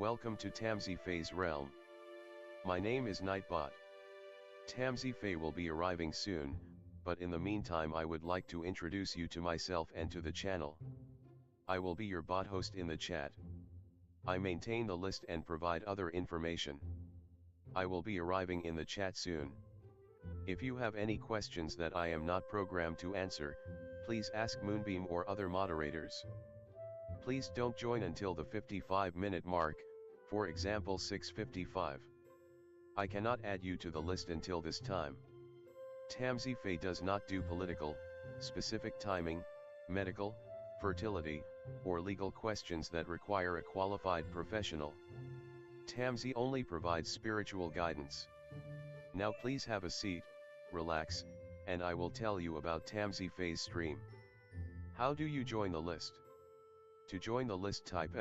Welcome to Tamsy Fae's realm. My name is Nightbot. Tamsy Fae will be arriving soon, but in the meantime I would like to introduce you to myself and to the channel. I will be your bot host in the chat. I maintain the list and provide other information. I will be arriving in the chat soon. If you have any questions that I am not programmed to answer, please ask Moonbeam or other moderators. Please don't join until the 55-minute mark, for example 6:55. I cannot add you to the list until this time. Tamsy Fae does not do political, specific timing, medical, fertility, or legal questions that require a qualified professional. Tamsy only provides spiritual guidance. Now please have a seat, relax, and I will tell you about Tamsy Fae's stream. How do you join the list? To join the list, type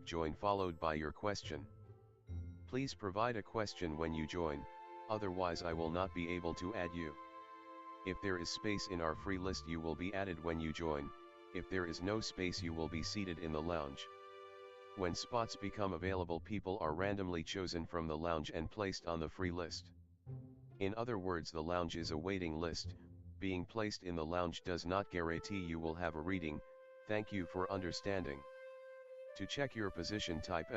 !join followed by your question. Please provide a question when you join, otherwise I will not be able to add you. If there is space in our free list you will be added when you join, if there is no space you will be seated in the lounge. When spots become available, people are randomly chosen from the lounge and placed on the free list. In other words, the lounge is a waiting list. Being placed in the lounge does not guarantee you will have a reading. Thank you for understanding. To check your position, type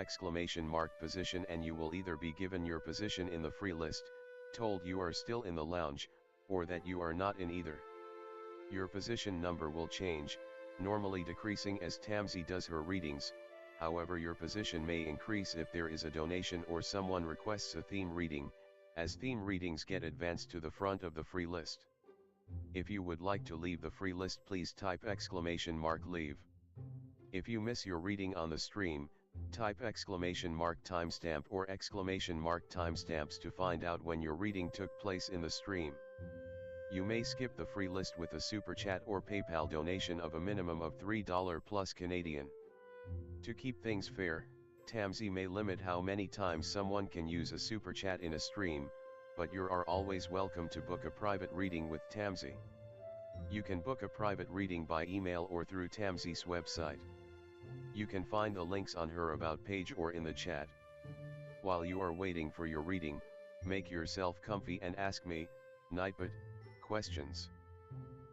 !position and you will either be given your position in the free list, told you are still in the lounge, or that you are not in either. Your position number will change, normally decreasing as Tamsy does her readings. However, your position may increase if there is a donation or someone requests a theme reading, as theme readings get advanced to the front of the free list. If you would like to leave the free list, please type !leave. If you miss your reading on the stream, type !timestamp or !timestamps to find out when your reading took place in the stream. You may skip the free list with a super chat or PayPal donation of a minimum of $3 plus Canadian. To keep things fair, Tamsy may limit how many times someone can use a super chat in a stream, but you are always welcome to book a private reading with Tamsy. You can book a private reading by email or through Tamsy's website. You can find the links on her about page or in the chat. While you are waiting for your reading, make yourself comfy and ask me, Nightbot, questions.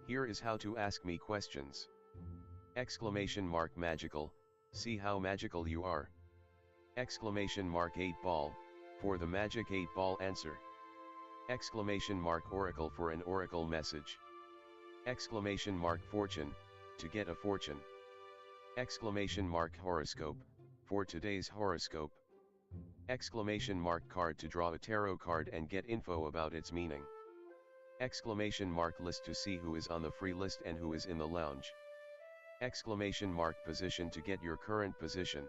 Here is how to ask me questions. !magical, see how magical you are. !8 ball, for the magic 8 ball answer. !oracle for an oracle message. !fortune, to get a fortune. !horoscope, for today's horoscope. !card to draw a tarot card and get info about its meaning. !list to see who is on the free list and who is in the lounge. !position to get your current position.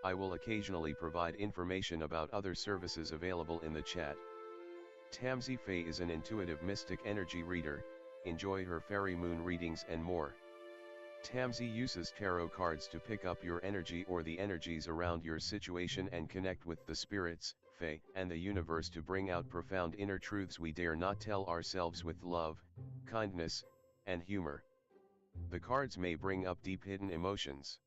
I will occasionally provide information about other services available in the chat. Tamsy Fae is an intuitive mystic energy reader. Enjoy her fairy moon readings and more. Tamsy uses tarot cards to pick up your energy or the energies around your situation and connect with the spirits, Fae, and the universe to bring out profound inner truths we dare not tell ourselves with love, kindness, and humor. The cards may bring up deep hidden emotions.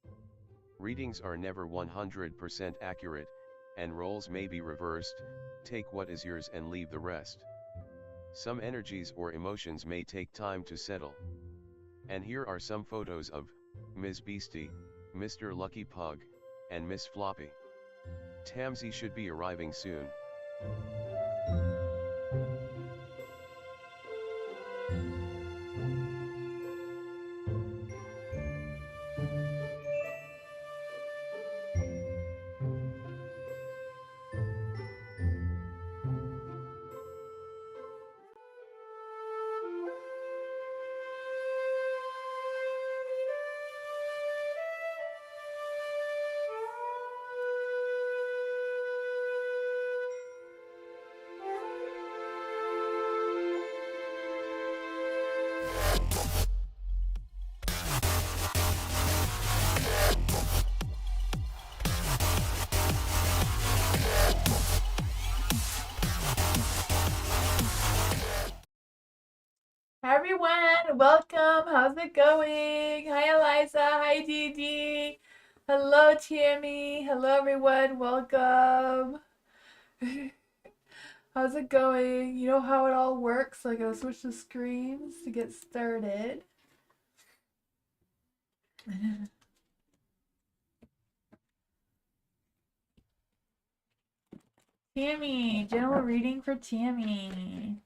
Readings are never 100% accurate, and roles may be reversed. Take what is yours and leave the rest. Some energies or emotions may take time to settle. And here are some photos of Ms. Beastie, Mr. Lucky Pug, and Miss Floppy. Tamsy should be arriving soon. Hi everyone, welcome. How's it going? Hi Eliza, hi Dee Dee. Hello, Tammy. Hello, everyone. Welcome. How's it going? You know how it all works? So I gotta switch the screens to get started. Tammy, general reading for Tammy.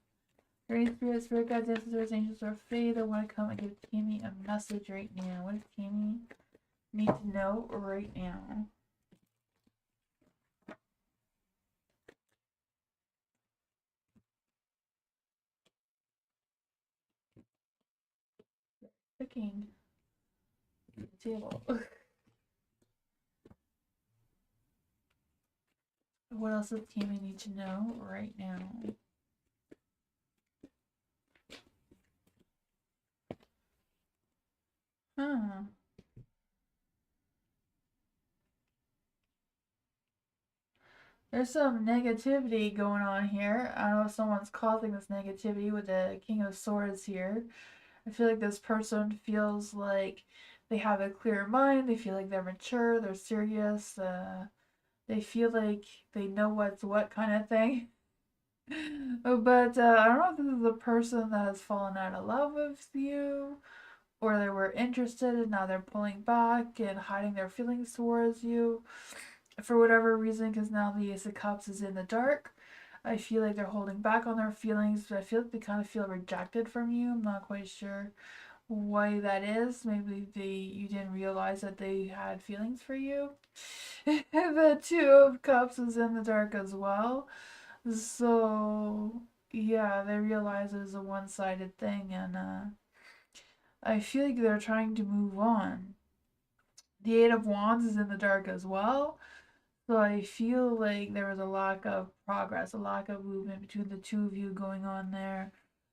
Great Spirit, Spirit Guides, Ancestors, Angels, or Fae that want to come and give Tammy a message right now. What does Tammy need to know right now? Cooking the table. What else does Tammy need to know right now? Huh. There's some negativity going on here. I don't know if someone's causing this negativity with the King of Swords here. I feel like this person feels like they have a clear mind. They feel like they're mature. They're serious. They feel like they know what's what kind of thing. But I don't know if this is a person that has fallen out of love with you, or they were interested and now they're pulling back and hiding their feelings towards you for whatever reason, because now the Ace of Cups is in the dark. I feel like they're holding back on their feelings, but I feel like they kind of feel rejected from you. I'm not quite sure why that is. Maybe you didn't realize that they had feelings for you. The Two of Cups is in the dark as well. So yeah, they realize it was a one-sided thing, and I feel like they're trying to move on. The Eight of Wands is in the dark as well. So I feel like there was a lack of progress, a lack of movement between the two of you going on there.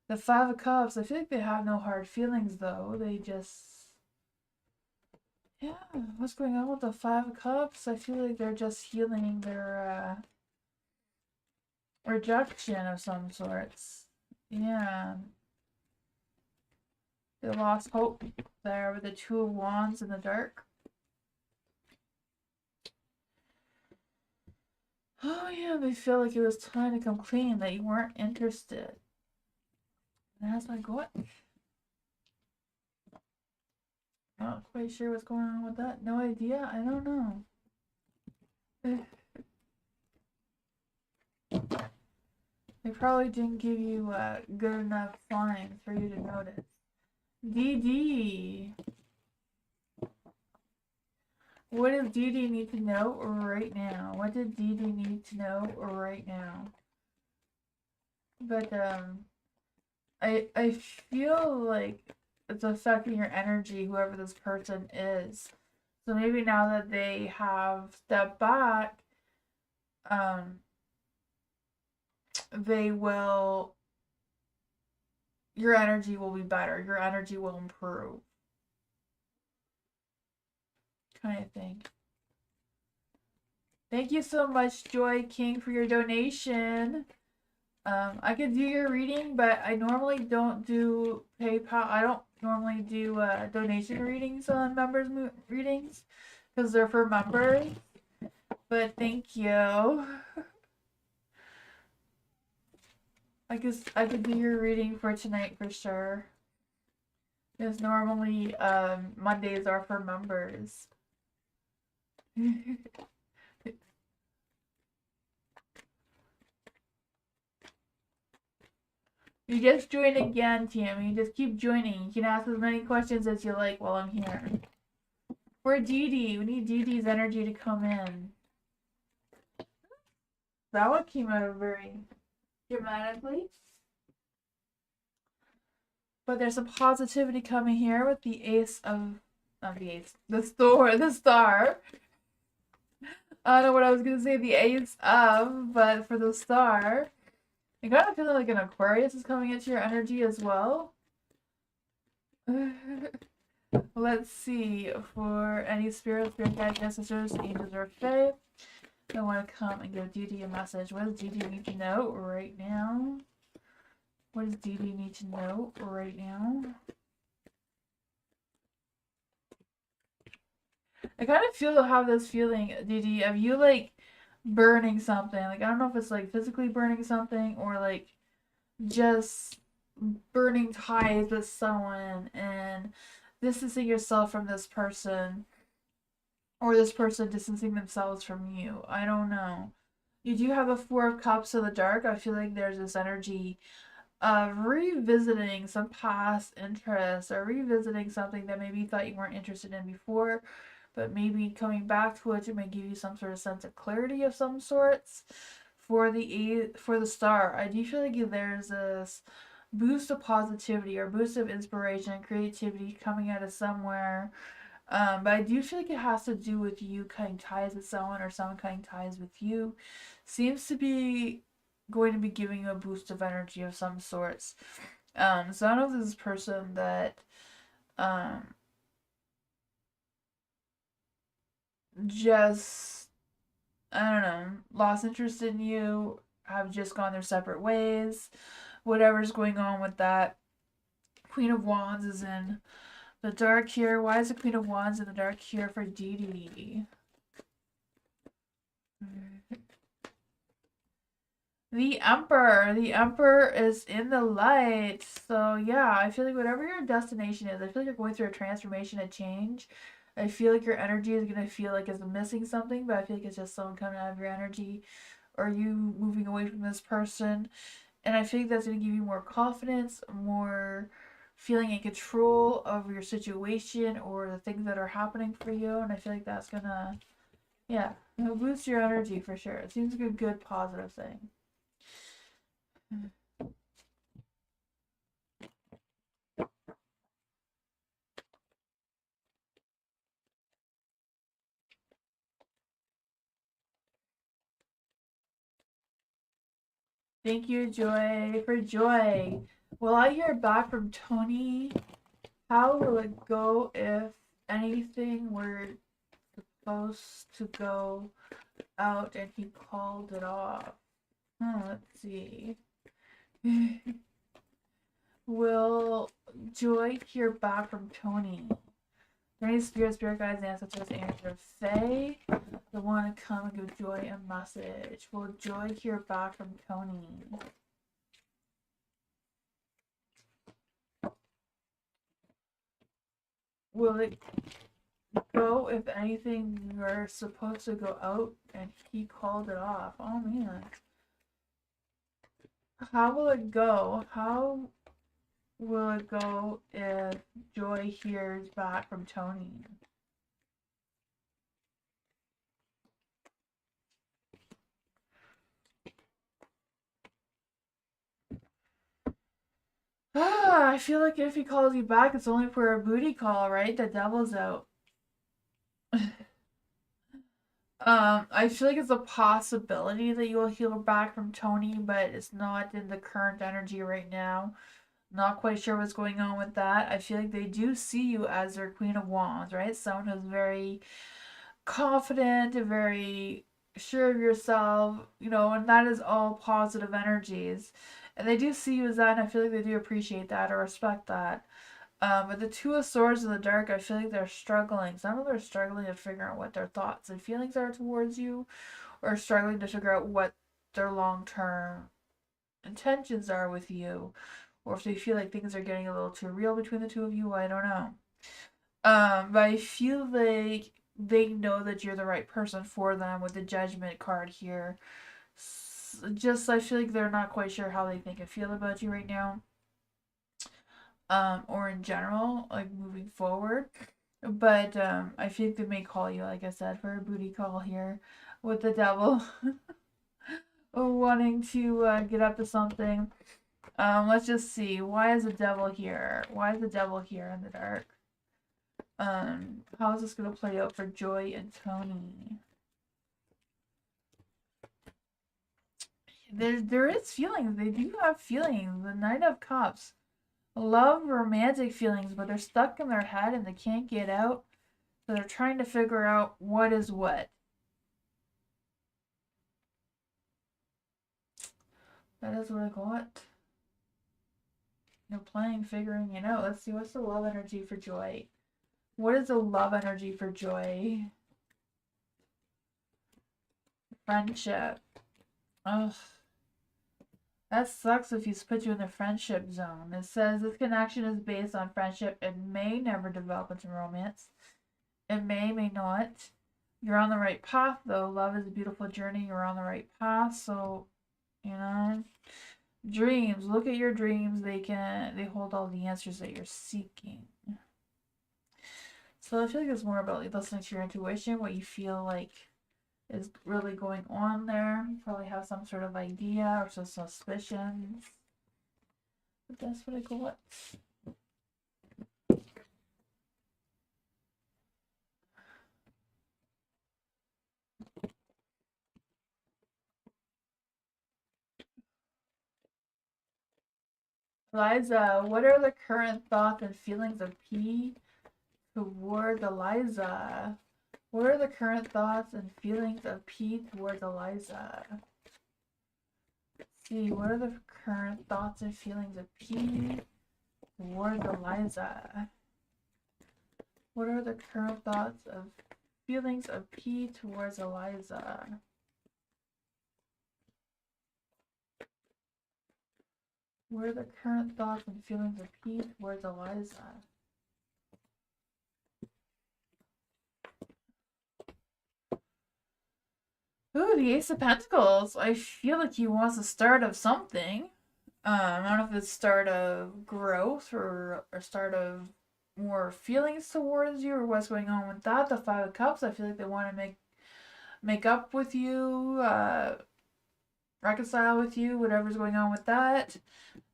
The Five of Cups, I feel like they have no hard feelings though. They just, yeah, what's going on with the Five of Cups? I feel like they're just healing their rejection of some sorts. Yeah, they lost hope there with the Two of Wands in the dark. Oh yeah, they feel like it was time to come clean, that you weren't interested. And that's like, what? Not quite sure what's going on with that. No idea. I don't know. They probably didn't give you good enough signs for you to notice. DD. What does DD need to know right now? What did DD need to know right now? But I feel like it's affecting your energy, whoever this person is. So maybe now that they have stepped back, they will, your energy will be better. Your energy will improve. Kind of thing. Thank you so much, Joy King, for your donation. I could do your reading, but I normally don't do PayPal. I don't normally do donation readings on members' readings because they're for members. But thank you. I could do your reading for tonight for sure. Because normally Mondays are for members. You just joined again, Tammy. Just keep joining. You can ask as many questions as you like while I'm here. For Dee Dee. We need Dee Dee's energy to come in. That one came out very dramatically. But there's some positivity coming here with the Ace of... Not the Ace. The Star. I don't know what I was going to say. The Ace of, but for the Star... I kind of feel like an Aquarius is coming into your energy as well. Let's see, for any spirit guides, ancestors, angels, or fae that want to come and give Dee Dee a message. What does Dee Dee need to know right now? What does Dee Dee need to know right now? I kind of have this feeling, Didi, of you like burning something. Like I don't know if it's like physically burning something or like just burning ties with someone and distancing yourself from this person or this person distancing themselves from you. I don't know. You do have a Four of Cups in the dark. I feel like there's this energy of revisiting some past interests or revisiting something that maybe you thought you weren't interested in before, but maybe coming back to it may give you some sort of sense of clarity of some sorts. For the star, I do feel like there's this boost of positivity or boost of inspiration and creativity coming out of somewhere. But I do feel like it has to do with you cutting ties with someone or someone cutting ties with you. Seems to be going to be giving you a boost of energy of some sorts. So I don't know if this is a person that um just I don't know, lost interest in you, have just gone their separate ways, whatever's going on with that. Queen of Wands is in the dark here. Why is the Queen of Wands in the dark here for Dee Dee? The Emperor. The Emperor is in the light. So yeah, I feel like whatever your destination is, I feel like you're going through a transformation, a change. I feel like your energy is gonna feel like it's missing something, but I feel like it's just someone coming out of your energy or you moving away from this person. And I think that's going to give you more confidence, more feeling in control of your situation or the things that are happening for you. And I feel like that's going to, yeah, it'll boost your energy for sure. It seems like a good, positive thing. Thank you, Joy, for Joy. Will I hear back from Tony? How will it go if anything were supposed to go out and he called it off? Let's see. Will Joy hear back from Tony? Any spirit guides, ancestors, angels, Fae, they want to come and give Joy a message. Will Joy hear back from Tony? Will it go if anything were supposed to go out and he called it off? Oh man. How will it go? How will it go if Joy hears back from Tony? I feel like if he calls you back, it's only for a booty call, right? The devil's out. I feel like it's a possibility that you will heal back from Tony, but it's not in the current energy right now. Not quite sure what's going on with that. I feel like they do see you as their Queen of Wands, right? Someone who's very confident and very sure of yourself, and that is all positive energies. And they do see you as that, and I feel like they do appreciate that or respect that. But the Two of Swords in the dark, I feel like they're struggling. Some of them are struggling to figure out what their thoughts and feelings are towards you, or struggling to figure out what their long term intentions are with you, or if they feel like things are getting a little too real between the two of you. I don't know. But I feel like they know that you're the right person for them with the Judgment card here. Just I feel like they're not quite sure how they think and feel about you right now, or in general, like moving forward. But I think they may call you, like I said, for a booty call here with the devil wanting to get up to something. Let's just see. Why is the devil here? Why is the devil here in the dark? How is this gonna play out for Joy and Tony? There is feelings. They do have feelings. The Knight of Cups. Love romantic feelings, but they're stuck in their head and they can't get out. So they're trying to figure out what is what. That is what I got. They're playing, figuring it out. Let's see, what's the love energy for Joy? What is the love energy for Joy? Friendship. Ugh. That sucks if he's put you in the friendship zone. It says this connection is based on friendship. It may never develop into romance. It may not. You're on the right path, though. Love is a beautiful journey. You're on the right path. So, you know, dreams. Look at your dreams. They hold all the answers that you're seeking. So I feel like it's more about like, listening to your intuition, what you feel like is really going on there. You probably have some sort of idea or some suspicions. But that's what I got. Liza, what are the current thoughts and feelings of P toward Eliza? What are the current thoughts and feelings of P towards Eliza? Let's see, what are the current thoughts and feelings of P towards Eliza? What are the current thoughts of feelings of P towards Eliza? What are the current thoughts and feelings of P towards Eliza? Ooh, the Ace of Pentacles. I feel like he wants a start of something. I don't know if it's start of growth or start of more feelings towards you or what's going on with that. The Five of Cups, I feel like they want to make up with you, reconcile with you, whatever's going on with that.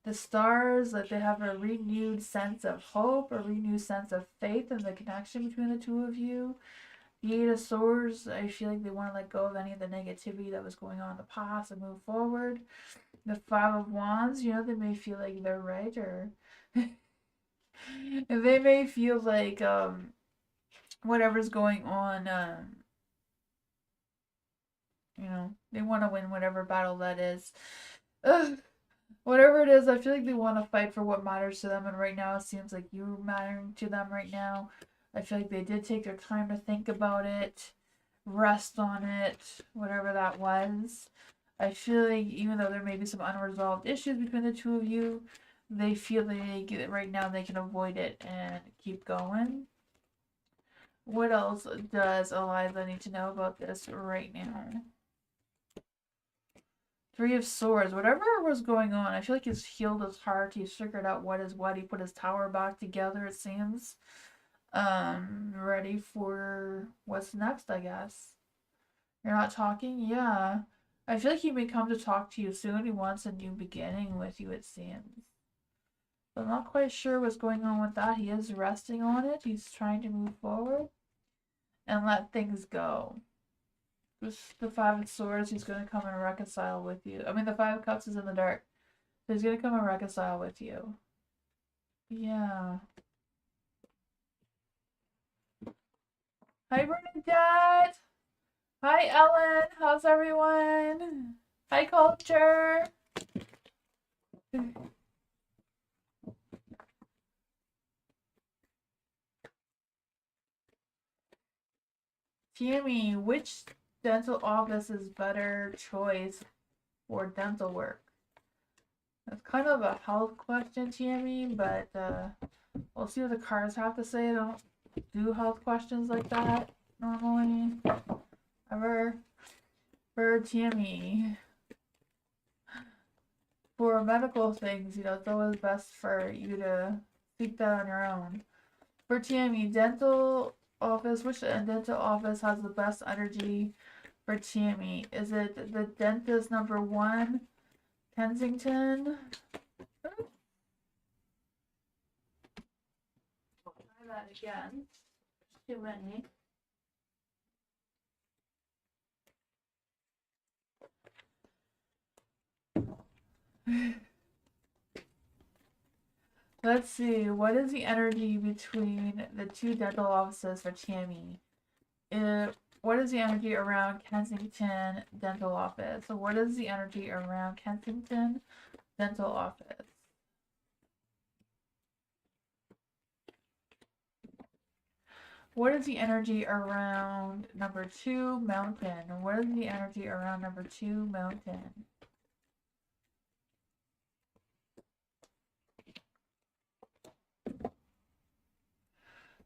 The Stars, that they have a renewed sense of hope, a renewed sense of faith in the connection between the two of you. The Eight of Swords, I feel like they want to let go of any of the negativity that was going on in the past and move forward. The Five of Wands, you know, they may feel like they're right, or they may feel like whatever's going on, you know, they want to win whatever battle that is. Ugh. Whatever it is, I feel like they want to fight for what matters to them, and right now it seems like you're mattering to them right now. I feel like they did take their time to think about it, rest on it, whatever that was. I feel like even though there may be some unresolved issues between the two of you, they feel like right now they can avoid it and keep going. What else does Eliza need to know about this right now? Three of Swords. Whatever was going on, I feel like he's healed his heart. He's figured out what is what. He put his tower back together, it seems. Ready for what's next, I guess. You're not talking? Yeah. I feel like he may come to talk to you soon. He wants a new beginning with you, it seems. But I'm not quite sure what's going on with that. He is resting on it. He's trying to move forward and let things go. With the Five of Swords, he's going to come and reconcile with you. I mean, the Five of Cups is in the dark. So he's going to come and reconcile with you. Yeah. Hi, Bernadette! Hi, Ellen! How's everyone? Hi, Culture! Tammy, which dental office is better choice for dental work? That's kind of a health question, Tammy, but we'll see what the cards have to say. I don't do health questions like that normally. Ever. For Tammy. For medical things, you know, it's always best for you to seek that on your own. For Tammy, dental office, which dental office has the best energy for Tammy? Is it the dentist number 1, Kensington? I'll try that again. Too many. Let's see, what is the energy between the two dental offices for Tammy? What is the energy around Kensington Dental Office? So what is the energy around Kensington Dental Office? What is the energy around number 2, mountain? What is the energy around number 2, mountain?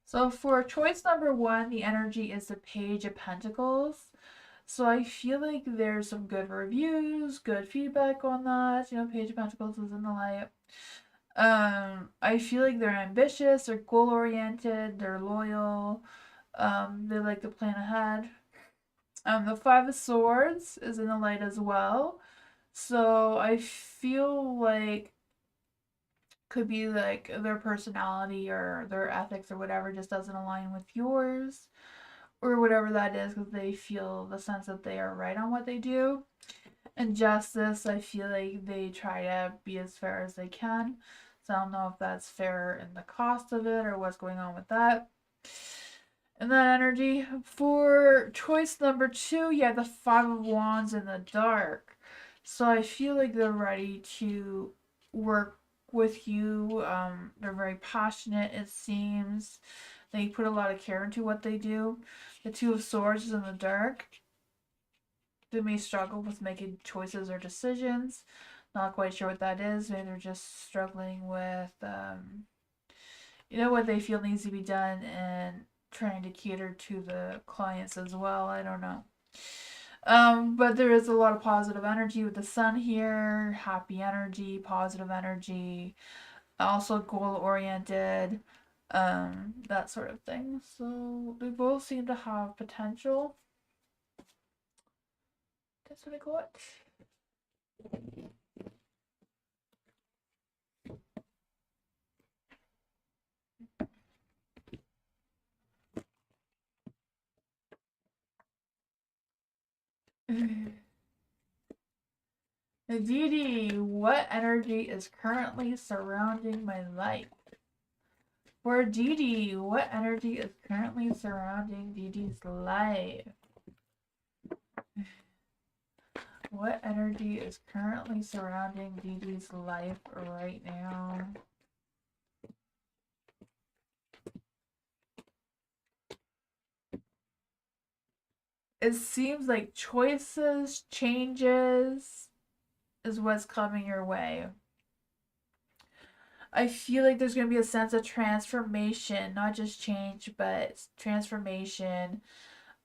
So for choice number 1, the energy is the Page of Pentacles. So I feel like there's some good reviews, good feedback on that. You know, Page of Pentacles is in the light. I feel like they're ambitious, they're goal oriented, they're loyal. They like to plan ahead. The Five of Swords is in the light as well. So I feel like could be like their personality or their ethics or whatever just doesn't align with yours or whatever that is because they feel the sense that they are right on what they do. And Justice, I feel like they try to be as fair as they can. So I don't know if that's fair in the cost of it or what's going on with that. And that energy for choice number 2, yeah, the Five of Wands in the dark. So I feel like they're ready to work with you. They're very passionate, it seems. They put a lot of care into what they do. The Two of Swords is in the dark. They may struggle with making choices or decisions. Not quite sure what that is. Maybe they're just struggling with, what they feel needs to be done and trying to cater to the clients as well. I don't know. But there is a lot of positive energy with the sun here, happy energy, positive energy, also goal oriented, that sort of thing. So they both seem to have potential. That's what I got. Didi, what energy is currently surrounding my life? For Didi, what energy is currently surrounding Didi's life? What energy is currently surrounding Didi's life right now? It seems like choices, changes is what's coming your way. I feel like there's going to be a sense of transformation, not just change, but transformation.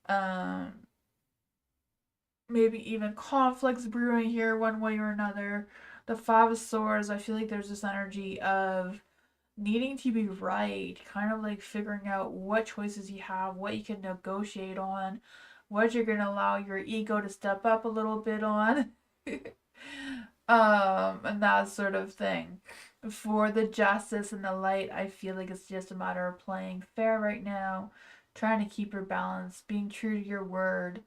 Um, Maybe even conflicts brewing here one way or another. The Five of Swords, I feel like there's this energy of needing to be right, kind of like figuring out what choices you have, what you can negotiate on, what you're going to allow your ego to step up a little bit on. And that sort of thing. For the Justice and the Light, I feel like it's just a matter of playing fair right now, trying to keep your balance, being true to your word,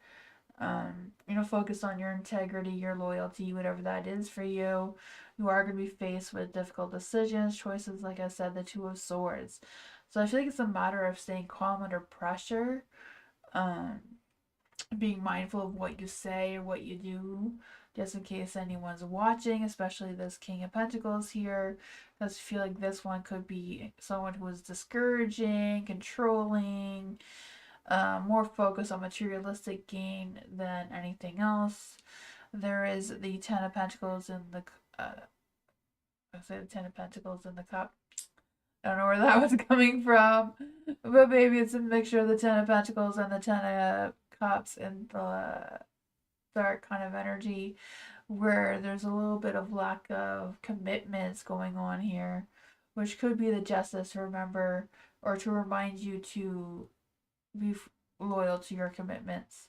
focus on your integrity, your loyalty, whatever that is for you. You are going to be faced with difficult decisions, choices, like I said, the Two of Swords. So I feel like it's a matter of staying calm under pressure, um, being mindful of what you say or what you do, just in case anyone's watching, especially this King of Pentacles here. I just feel like this one could be someone who is discouraging, controlling, more focused on materialistic gain than anything else. There is the Ten of Pentacles in the, I say the Ten of Pentacles in the cup. I don't know where that was coming from, but maybe it's a mixture of the Ten of Pentacles and the Ten of Cups in the dark kind of energy, where there's a little bit of lack of commitments going on here, which could be the Justice to remember or to remind you to be loyal to your commitments.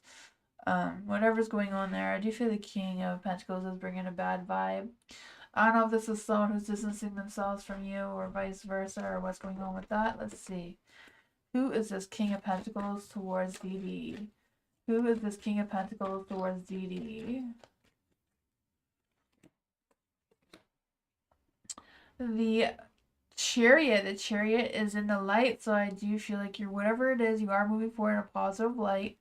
Whatever's going on there, I do feel the King of Pentacles is bringing a bad vibe. I don't know if this is someone who's distancing themselves from you or vice versa or what's going on with that. Let's see. Who is this King of Pentacles towards Didi? Who is this King of Pentacles towards Didi? The Chariot is in the light, so I do feel like you're, whatever it is, you are moving forward in a positive light.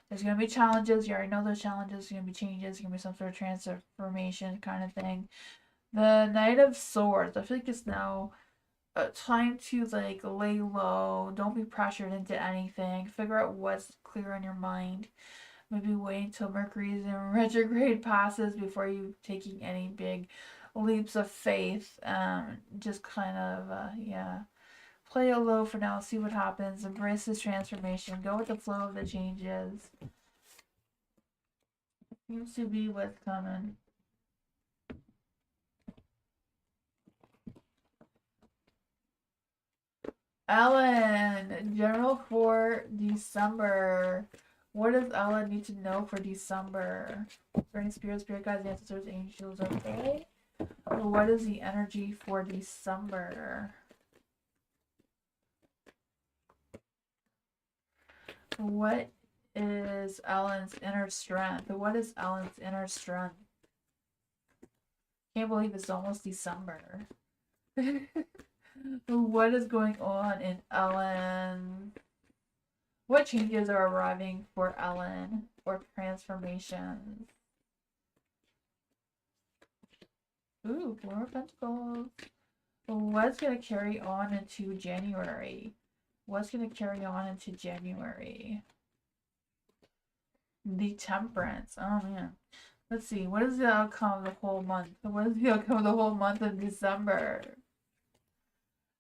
There's going to be challenges. You already know those challenges. There's going to be changes. There's going to be some sort of transformation kind of thing. The Knight of Swords. I feel like it's now trying to like lay low. Don't be pressured into anything. Figure out what's clear on your mind. Maybe wait until Mercury's in retrograde passes before you taking any big leaps of faith. Just kind of yeah. Play it low for now. See what happens. Embrace this transformation. Go with the flow of the changes. Seems to be what's coming. Ellen, general for December. What does Ellen need to know for December? For any spirit guides, ancestors, angels, okay? What is the energy for December? What is Ellen's inner strength? What is Ellen's inner strength? Can't believe it's almost December. What is going on in Ellen? What changes are arriving for Ellen or transformations? Ooh, Four of Pentacles. What's going to carry on into January? What's going to carry on into January? The Temperance. Oh, man. Let's see. What is the outcome of the whole month? What is the outcome of the whole month of December?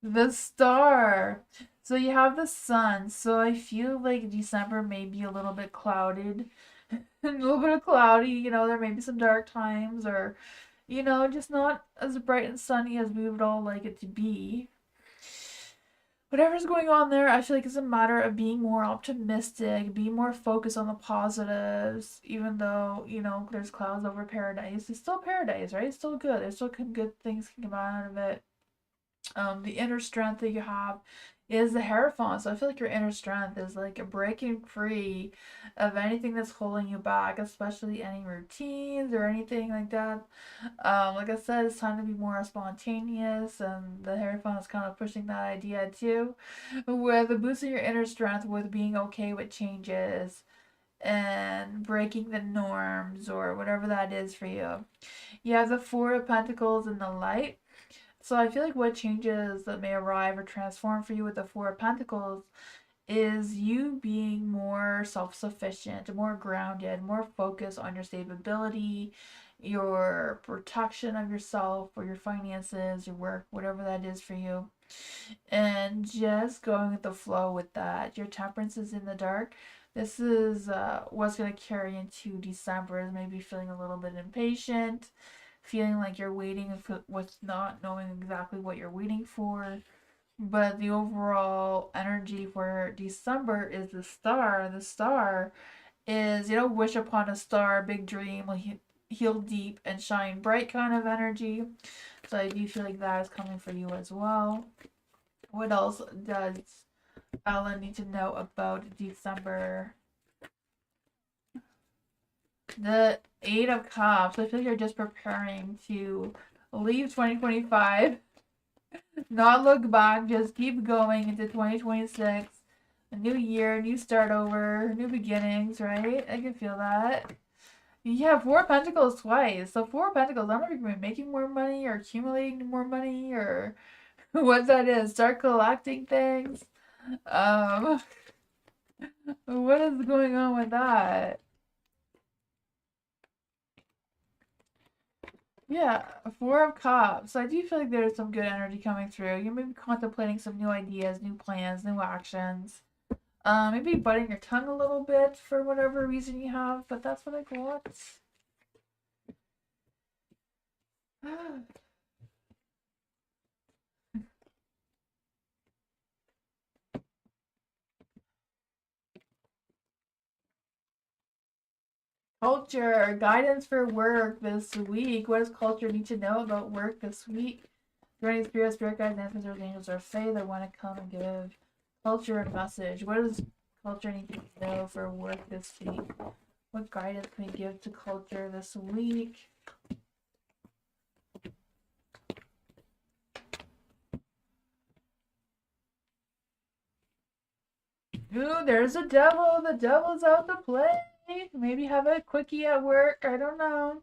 The Star. So you have the Sun. So I feel like December may be a little bit clouded. A little bit of cloudy. You know, there may be some dark times or, you know, just not as bright and sunny as we would all like it to be. Whatever's going on there, I feel like it's a matter of being more optimistic, being more focused on the positives, even though, you know, there's clouds over paradise. It's still paradise, right? It's still good. There's still good things can come out of it. The inner strength that you have is the Hierophant. So I feel like your inner strength is like a breaking free of anything that's holding you back, especially any routines or anything like that. Like I said, it's time to be more spontaneous, and the Hierophant is kind of pushing that idea too, with boosting your inner strength with being okay with changes and breaking the norms or whatever that is for you. You have the Four of Pentacles in the light. So I feel like what changes that may arrive or transform for you with the Four of Pentacles is you being more self-sufficient, more grounded, more focused on your stability, your protection of yourself or your finances, your work, whatever that is for you. And just going with the flow with that. Your Temperance is in the dark. This is what's going to carry into December, is maybe feeling a little bit impatient, feeling like you're waiting with not knowing exactly what you're waiting for. But the overall energy for December is the Star. The Star is, you know, wish upon a star, big dream, heal deep and shine bright kind of energy. So I do feel like that is coming for you as well. What else does Ellen need to know about December? The Eight of Cups. I feel like you're just preparing to leave 2025. Not look back, just keep going into 2026. A new year, new start over, new beginnings, right? I can feel that. You have Four Pentacles twice. So Four Pentacles, I don't know if you're going to be making more money or accumulating more money or what that is. Start collecting things. What is going on with that? Yeah, Four of Cups. So I do feel like there's some good energy coming through. You may be contemplating some new ideas, new plans, new actions. Maybe biting your tongue a little bit for whatever reason you have, but that's what I got. Culture, guidance for work this week. What does culture need to know about work this week? Joining spirit guides, ancestors, angels, or fae that want to come and give culture a message. What does culture need to know for work this week? What guidance can we give to culture this week? Ooh, there's a devil. The devil's out to play. Maybe have a quickie at work. I don't know.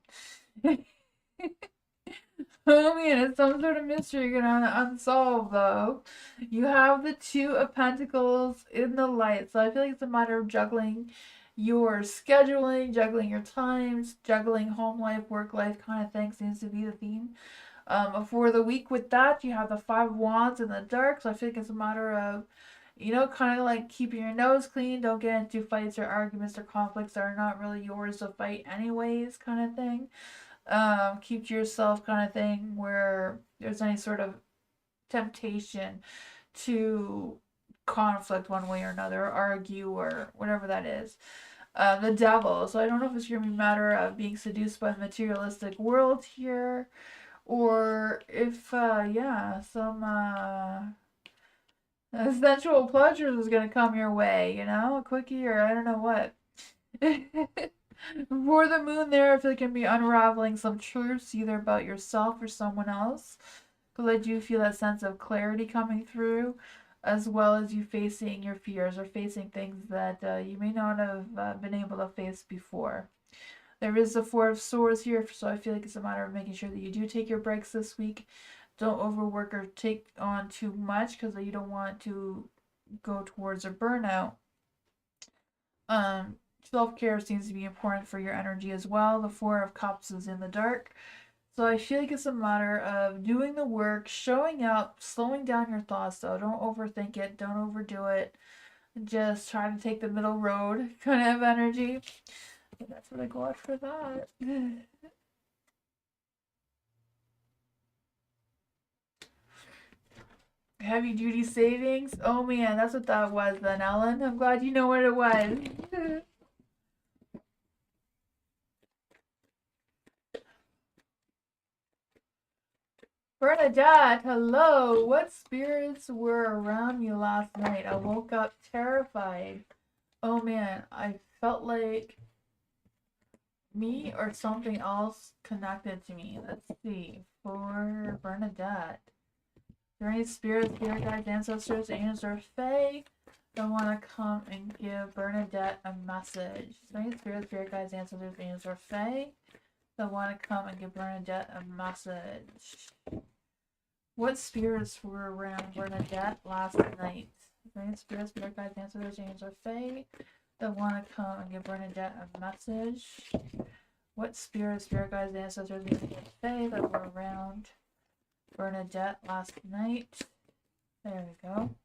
Oh man, it's some sort of mystery you're gonna unsolve though. You have the Two of Pentacles in the light, so I feel like it's a matter of juggling your scheduling, juggling your times, juggling home life, work life kind of thing seems to be the theme. For the week with that, you have the Five of Wands in the dark, so I feel like it's a matter of, kind of like keeping your nose clean, don't get into fights or arguments or conflicts that are not really yours to fight anyways, kind of thing. Keep to yourself kind of thing where there's any sort of temptation to conflict one way or another, or argue or whatever that is. The devil. So I don't know if it's going to be a matter of being seduced by the materialistic world here, or if, some sensual pleasures is going to come your way, a quickie or I don't know what. For the moon there, I feel like it can be unraveling some truths either about yourself or someone else. Because I do feel that sense of clarity coming through, as well as you facing your fears or facing things that you may not have been able to face before. There is the Four of Swords here, so I feel like it's a matter of making sure that you do take your breaks this week. Don't overwork or take on too much because you don't want to go towards a burnout. Um, Self-care seems to be important for your energy as well. The Four of Cups is in the dark. So I feel like it's a matter of doing the work, showing up, slowing down your thoughts though. Don't overthink it, don't overdo it. Just try to take the middle road kind of energy. And that's what I got for that. Heavy duty savings? Oh man, that's what that was then, Ellen. I'm glad you know what it was. Bernadette, hello. What spirits were around me last night? I woke up terrified. Oh man, I felt like me or something else connected to me. Let's see. For Bernadette. Are there any spirits, spirit guides, ancestors, angels, or fae that want to come and give Bernadette a message? Is there any spirits, spirit guides, ancestors, angels, or fae that want to come and give Bernadette a message? What spirits were around Bernadette last night? Is there any spirits, spirit guides, ancestors, angels, or fae that want to come and give Bernadette a message? What spirits, spirit guides, ancestors, angels, or fae that were around Bernadette last night? There we go.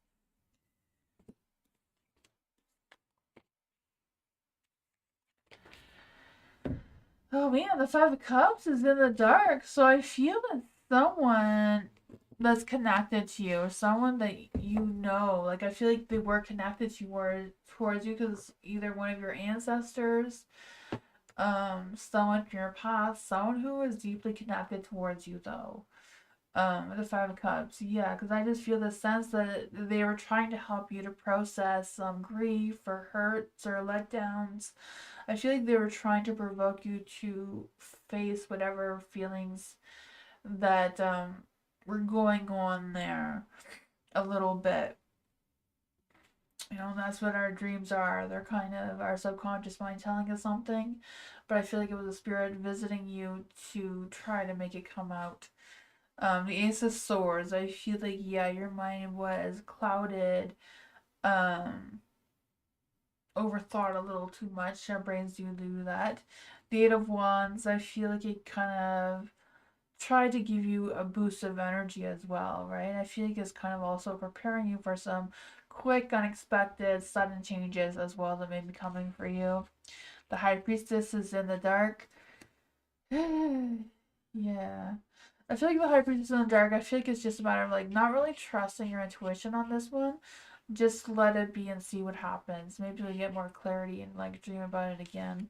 Oh man, the Five of Cups is in the dark, so I feel that someone that's connected to you, or someone that like I feel like they were connected towards you because either one of your ancestors, someone from your past, someone who is deeply connected towards you though. The Five of Cups, yeah, because I just feel the sense that they were trying to help you to process some grief or hurts or letdowns. I feel like they were trying to provoke you to face whatever feelings that were going on there a little bit. That's what our dreams are. They're kind of our subconscious mind telling us something. But I feel like it was a spirit visiting you to try to make it come out. The Ace of Swords, I feel like, yeah, your mind was clouded, um, overthought a little too much. Our brains do that. The Eight of Wands, I feel like it kind of tried to give you a boost of energy as well, right? I feel like it's kind of also preparing you for some quick, unexpected, sudden changes as well that may be coming for you. The High Priestess is in the dark. Yeah. I feel like the High Priestess in the dark, I feel like it's just a matter of like not really trusting your intuition on this one. Just let it be and see what happens. Maybe you'll get more clarity and like dream about it again,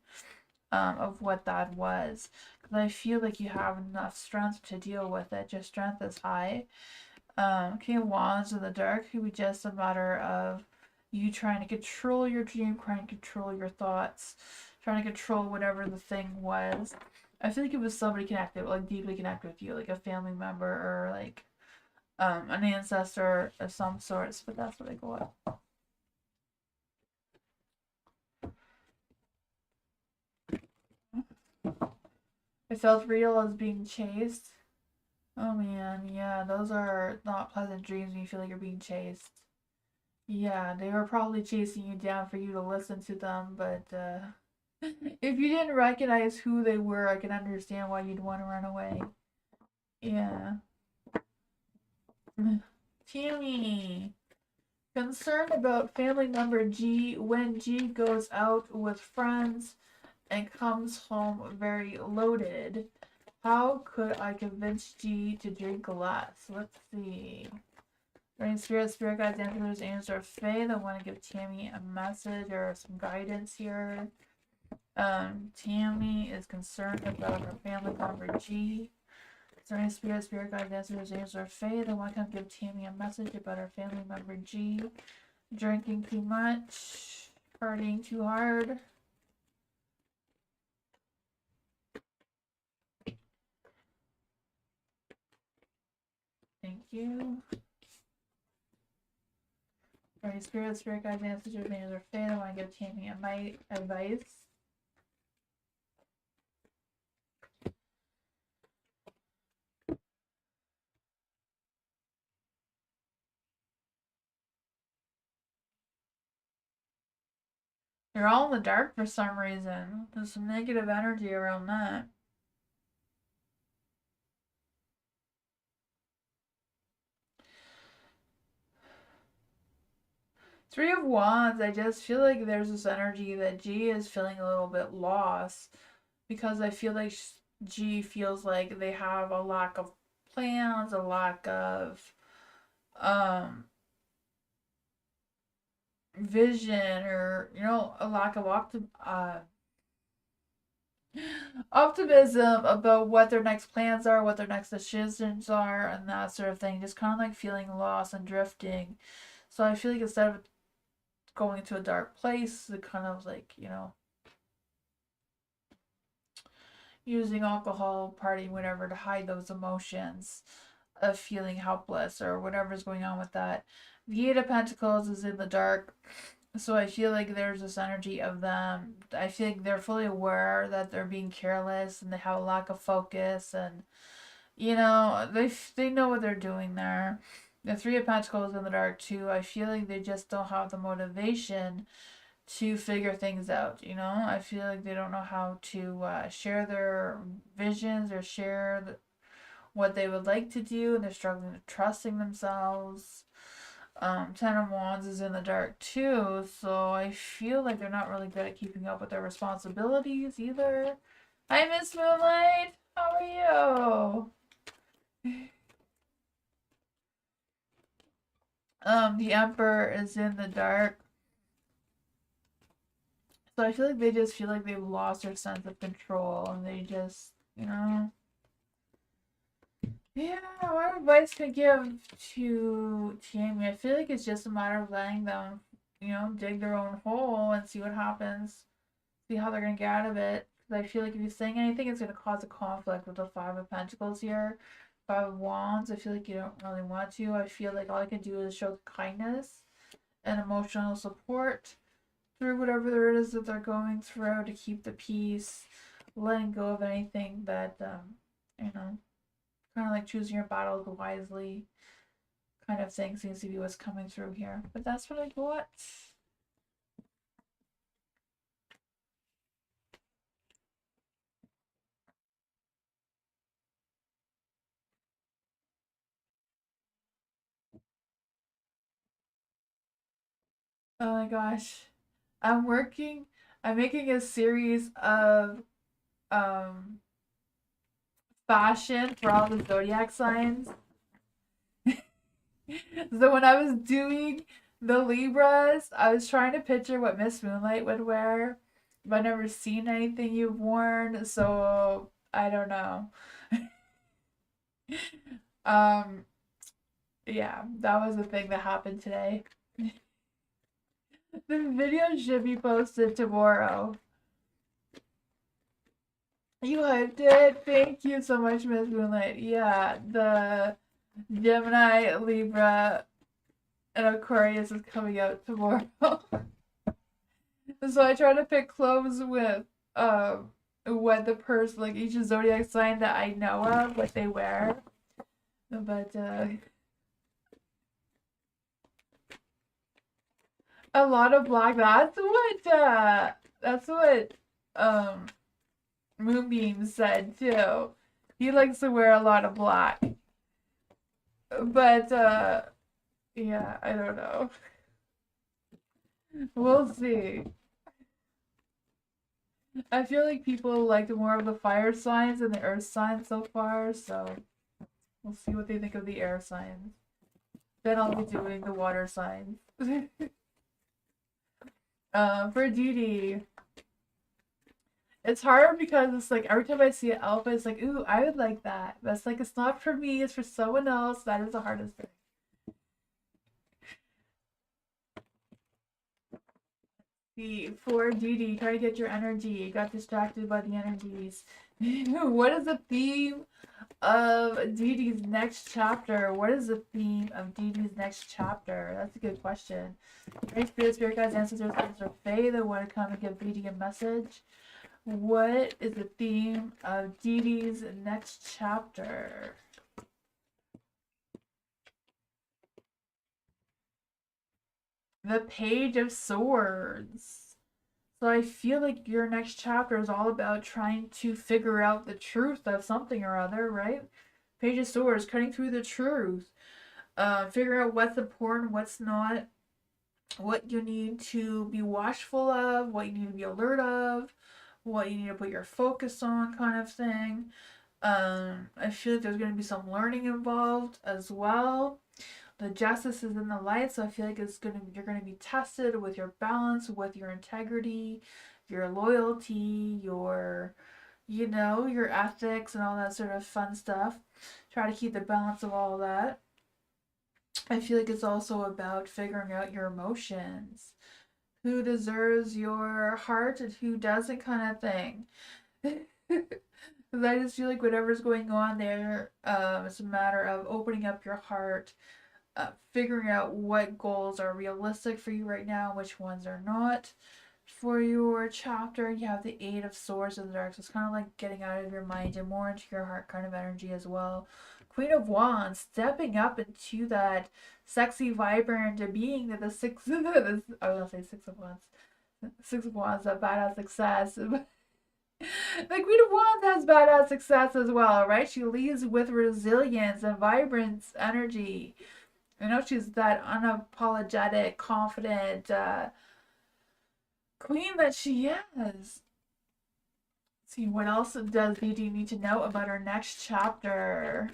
of what that was. Because I feel like you have enough strength to deal with it. Your strength is high. King of Wands in the dark, it would be just a matter of you trying to control your dream, trying to control your thoughts, trying to control whatever the thing was. I feel like it was somebody connected, like deeply connected with you, like a family member or like an ancestor of some sorts, but that's what I got. I felt real as being chased. Oh man, yeah, those are not pleasant dreams when you feel like you're being chased. Yeah, they were probably chasing you down for you to listen to them, but if you didn't recognize who they were, I can understand why you'd want to run away. Yeah. Tammy. Concerned about family member G when G goes out with friends and comes home very loaded. How could I convince G to drink less? Let's see. Rain spirit guides, answers, angels, or fae that want to give Tammy a message or some guidance here. Tammy is concerned about her family member G. Is there any spirit guides, answers, angels, or fae that want to give Tammy a message about her family member G? Drinking too much, partying too hard. Thank you. Any spirit guides, ancestors, angels, or fae that want to give Tammy my advice? They're all in the dark for some reason. There's some negative energy around that. Three of Wands, I just feel like there's this energy that G is feeling a little bit lost because I feel like G feels like they have a lack of plans, a lack of um vision, or a lack of optimism about what their next plans are, what their next decisions are, and that sort of thing. Just kind of like feeling lost and drifting. So I feel like instead of going into a dark place, it kind of like, using alcohol, partying, whatever, to hide those emotions of feeling helpless or whatever's going on with that. The Eight of Pentacles is in the dark. So I feel like there's this energy of them. I feel like they're fully aware that they're being careless and they have a lack of focus, and they know what they're doing there. The Three of Pentacles in the dark too. I feel like they just don't have the motivation to figure things out. I feel like they don't know how to share their visions or share what they would like to do, and they're struggling to trusting themselves. Ten of Wands is in the dark too, so I feel like they're not really good at keeping up with their responsibilities either. Hi, Miss Moonlight. How are you? The Emperor is in the dark. So I feel like they just feel like they've lost their sense of control, and they just, Yeah, what advice could I give to Tammy? I feel like it's just a matter of letting them, dig their own hole and see what happens. See how they're gonna get out of it. Because I feel like if you're saying anything, it's gonna cause a conflict with the Five of Pentacles here. Five of Wands, I feel like you don't really want to. I feel like all I can do is show kindness and emotional support through whatever it is that they're going through to keep the peace, letting go of anything that, kind of like choosing your battles wisely kind of thing seems to be what's coming through here. But that's what I got. Oh my gosh. I'm working, I'm making a series of um fashion for all the zodiac signs. So when I was doing the Libras, I was trying to picture what Miss Moonlight would wear, but I've never seen anything you've worn, so I don't know. um, yeah, that was the thing that happened today. The video should be posted tomorrow. You hyped it. Thank you so much, Miss Moonlight. Yeah, the Gemini, Libra, and Aquarius is coming out tomorrow. So I try to pick clothes with what the person, like each zodiac sign that I know of, what they wear. But a lot of black. That's what um Moonbeam said too. He likes to wear a lot of black. But yeah, I don't know. We'll see. I feel like people like more of the fire signs and the earth signs so far, so we'll see what they think of the air signs. Then I'll be doing the water signs. For Dee, it's hard because it's like every time I see an alpha, it's like, ooh, I would like that. But it's like, it's not for me, it's for someone else. That is the hardest thing. For Dee, try to get your energy. Got distracted by the energies. What is the theme of Dee next chapter? What is the theme of Dee next chapter? That's a good question. Great spirit guides, ancestors, or Fae that want to come and give Dee a message. What is the theme of Dee's next chapter? The Page of Swords. So I feel like your next chapter is all about trying to figure out the truth of something or other, right? Page of Swords, cutting through the truth. Figure out what's important, what's not, what you need to be watchful of, what you need to be alert of, what you need to put your focus on, kind of thing. I feel like there's going to be some learning involved as well. The justice is in the light, so I feel like you're going to be tested with your balance, with your integrity, your loyalty, your ethics and all that sort of fun stuff. Try to keep the balance of all of that. I feel like it's also about figuring out your emotions. Who deserves your heart and who doesn't, kind of thing. Because I just feel like whatever's going on there, it's a matter of opening up your heart, figuring out what goals are realistic for you right now, which ones are not. For your chapter, you have the Eight of Swords in the dark, so it's kind of like getting out of your mind and more into your heart kind of energy as well. Queen of Wands, stepping up into that sexy, vibrant being that the six, I was gonna say Six of Wands. Six of Wands, that badass success. The Queen of Wands has badass success as well, right? She leads with resilience and vibrance energy. I know she's that unapologetic, confident queen that she is. Let's see, what else does Dee need to know about her next chapter?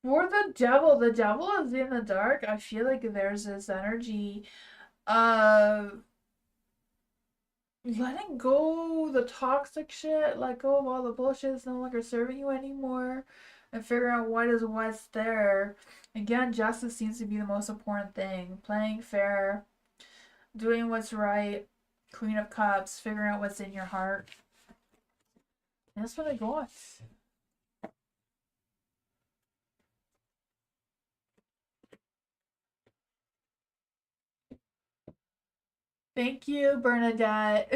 For the devil is in the dark. I feel like there's this energy of letting go the toxic shit, let go of all the bullshit that's no longer serving you anymore, and figure out what's there. Again, justice seems to be the most important thing. Playing fair, doing what's right, Queen of Cups, figuring out what's in your heart. And that's what I got. Thank you, Bernadette.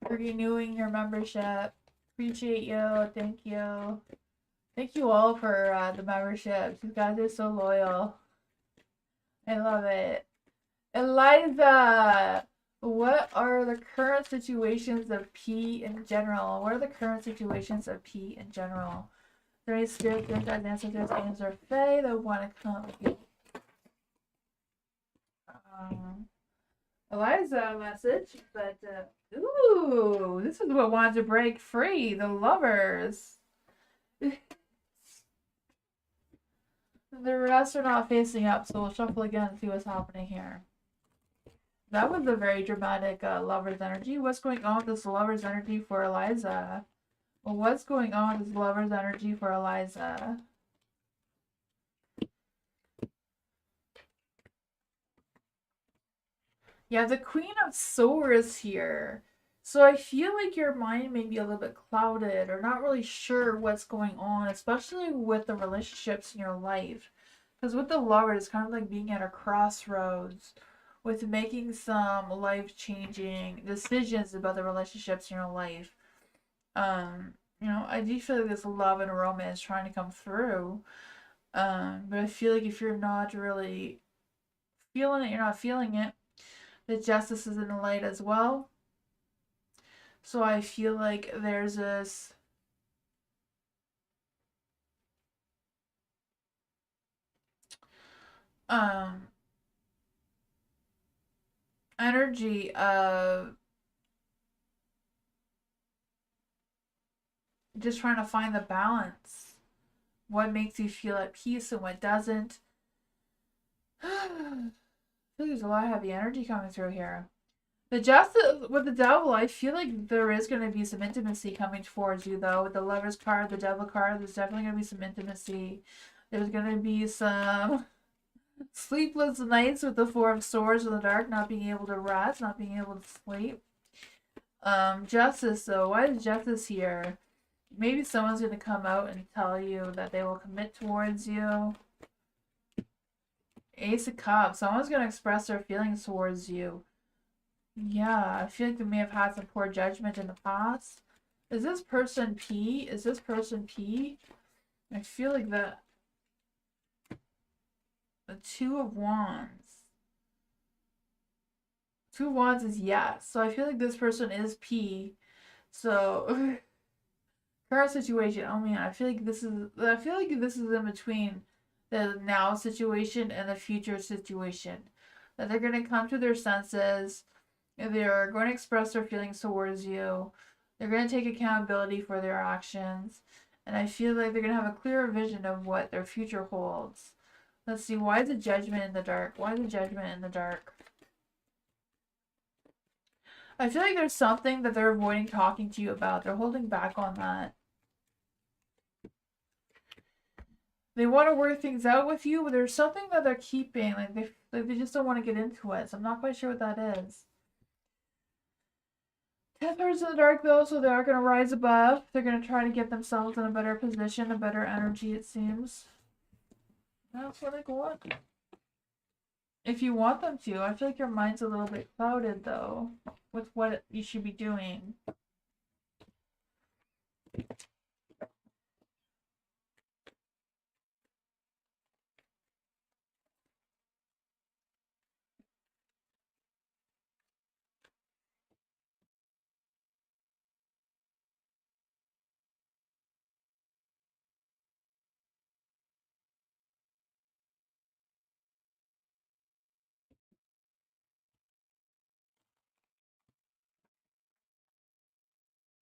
For renewing your membership. Appreciate you. Thank you. Thank you all for the memberships. You guys are so loyal. I love it. Eliza, what are the current situations of P in general? What are the current situations of P in general? Is there any spirits, guides, ancestors, angels, or fae that want to come? Eliza message, but ooh, this is what wanted to break free. The lovers. The rest are not facing up, so we'll shuffle again and see what's happening here. That was a very dramatic lover's energy. What's going on with this lover's energy for Eliza? Well, what's going on with this lover's energy for Eliza? Yeah, the Queen of Swords here. So I feel like your mind may be a little bit clouded or not really sure what's going on, especially with the relationships in your life. Because with the lover, it's kind of like being at a crossroads with making some life-changing decisions about the relationships in your life. I do feel like there's love and romance trying to come through. But I feel like if you're not really feeling it, you're not feeling it. The justice is in the light as well. So I feel like there's this um energy of just trying to find the balance. What makes you feel at peace and what doesn't. I feel like there's a lot of heavy energy coming through here. The justice with the devil, I feel like there is going to be some intimacy coming towards you, though. With the Lover's card, the Devil card, there's definitely going to be some intimacy. There's going to be some sleepless nights with the Four of Swords in the dark, not being able to rest, not being able to sleep. Justice, though. Why is justice here? Maybe someone's going to come out and tell you that they will commit towards you. Ace of Cups. Someone's going to express their feelings towards you. Yeah, I feel like they may have had some poor judgment in the past. Is this person P? Is this person P? I feel like the Two of Wands. Two of Wands is yes. So I feel like this person is P. So current situation. Oh man, I feel like this is in between the now situation and the future situation. That they're gonna come to their senses. They're going to express their feelings towards you. They're going to take accountability for their actions. And I feel like they're going to have a clearer vision of what their future holds. Let's see. Why is the Judgment in the dark? Why is the Judgment in the dark? I feel like there's something that they're avoiding talking to you about. They're holding back on that. They want to work things out with you, but there's something that they're keeping. Like they just don't want to get into it. So I'm not quite sure what that is. 10 Swords in the dark, though, so they are going to rise above. They're going to try to get themselves in a better position, a better energy, it seems. That's what I want. If you want them to. I feel like your mind's a little bit clouded, though, with what you should be doing.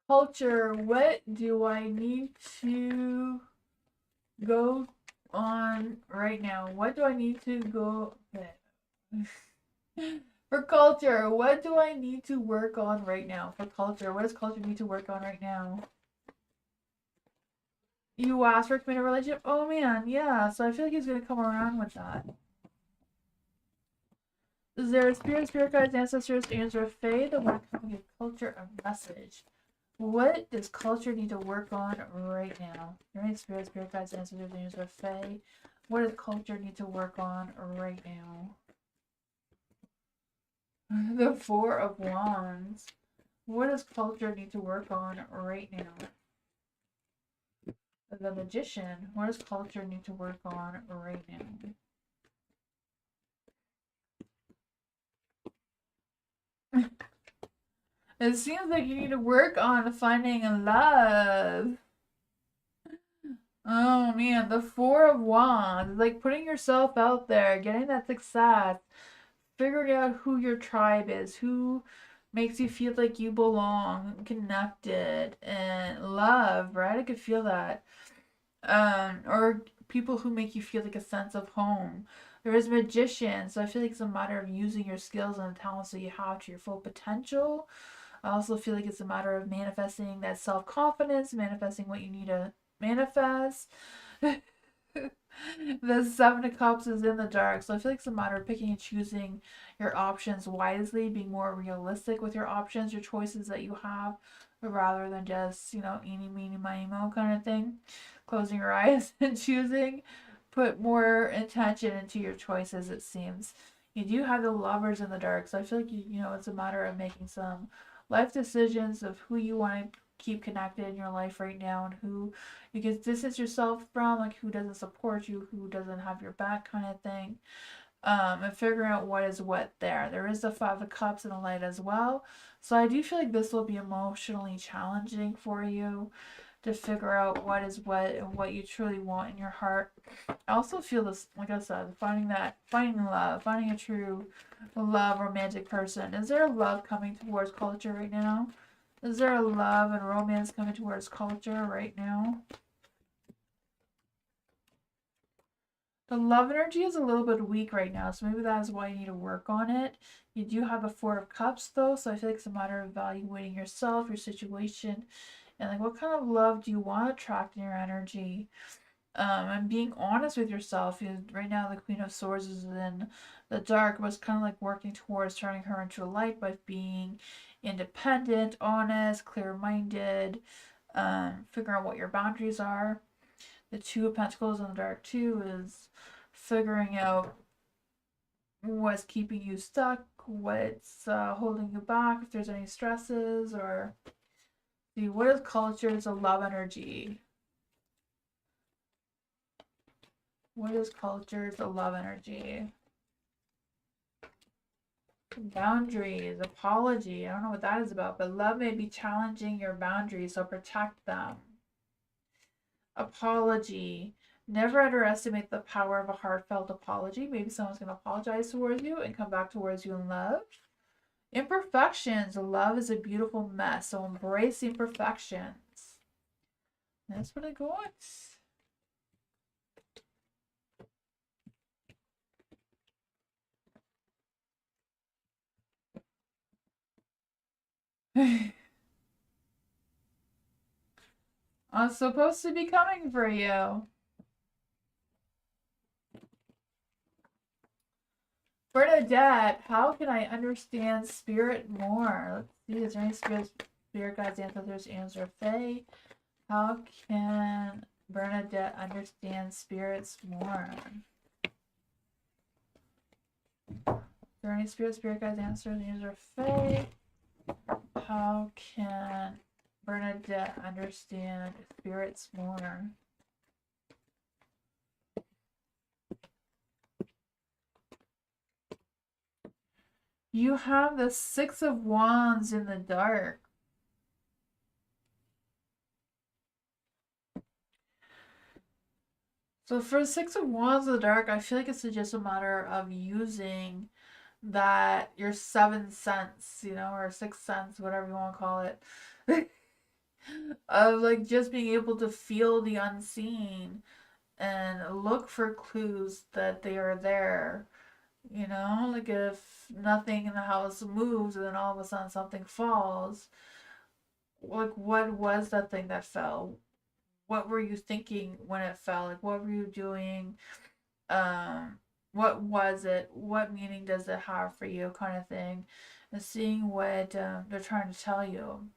Culture, what do I need to go on right now? What do I need to go... For culture, what do I need to work on right now? For culture, what does culture need to work on right now? You asked for a committed relationship? Oh man, yeah. So I feel like he's gonna come around with that. Is there a spirit guides, ancestors, Tamsy Fae that want to give culture a message? What does culture need to work on right now? Right, spirit guides, ancestors, Tamsy Fae. What does culture need to work on right now? The Four of Wands. What does culture need to work on right now? The Magician. What does culture need to work on right now? It seems like you need to work on finding love. Oh man, the Four of Wands. Like putting yourself out there, getting that success, figuring out who your tribe is, who makes you feel like you belong, connected, and love, right? I could feel that. Or people who make you feel like a sense of home. There is Magician, so I feel like it's a matter of using your skills and the talents that you have to your full potential. I also feel like it's a matter of manifesting that self-confidence, manifesting what you need to manifest. The Seven of Cups is in the dark, so I feel like it's a matter of picking and choosing your options wisely, being more realistic with your options, your choices that you have, rather than just, eeny, meeny, miny, mo kind of thing. Closing your eyes and choosing. put more intention into your choices, it seems. You do have the lovers in the dark, so I feel like it's a matter of making some life decisions of who you want to keep connected in your life right now and who you can distance yourself from, like who doesn't support you, who doesn't have your back kind of thing. And figuring out what is what there. There is the Five of Cups and the Light as well. So I do feel like this will be emotionally challenging for you to figure out what is what and what you truly want in your heart. I also feel this, like I said, finding love, finding a true love, romantic person. Is there love coming towards culture right now? Is there a love and romance coming towards culture right now? The love energy is a little bit weak right now, so maybe that is why you need to work on it. You do have a Four of Cups though, so I feel like it's a matter of evaluating yourself, your situation, and like what kind of love do you want to attract in your energy. And being honest with yourself. Right now, the Queen of Swords is in the dark, but it's kind of like working towards turning her into a light by being independent, honest, clear-minded, figuring out what your boundaries are. The Two of Pentacles in the dark too is figuring out what's keeping you stuck, what's holding you back, if there's any stresses, or see what is culture is a love energy. What is culture is a love energy. Boundaries, apology. I don't know what that is about, but love may be challenging your boundaries, so protect them. Apology. Never underestimate the power of a heartfelt apology. Maybe someone's going to apologize towards you and come back towards you in love. Imperfections. Love is a beautiful mess, so embrace the imperfections. That's what I got. I'm supposed to be coming for you. Bernadette, how can I understand spirit more? Let's see, is there any spirit guides, ancestors, answer Fae? How can Bernadette understand spirits more? Is there any spirit guides, ancestors, answer Fae? How can Bernadette understand spirits more? You have the Six of Wands in the dark. So for the Six of Wands in the dark, I feel like it's just a matter of using that your seventh sense, or sixth sense, whatever you want to call it, of like just being able to feel the unseen and look for clues that they are there. Like if nothing in the house moves and then all of a sudden something falls, like what was that thing that fell? What were you thinking when it fell? Like what were you doing? Um, what was it? What meaning does it have for you, kind of thing, and seeing what they're trying to tell you.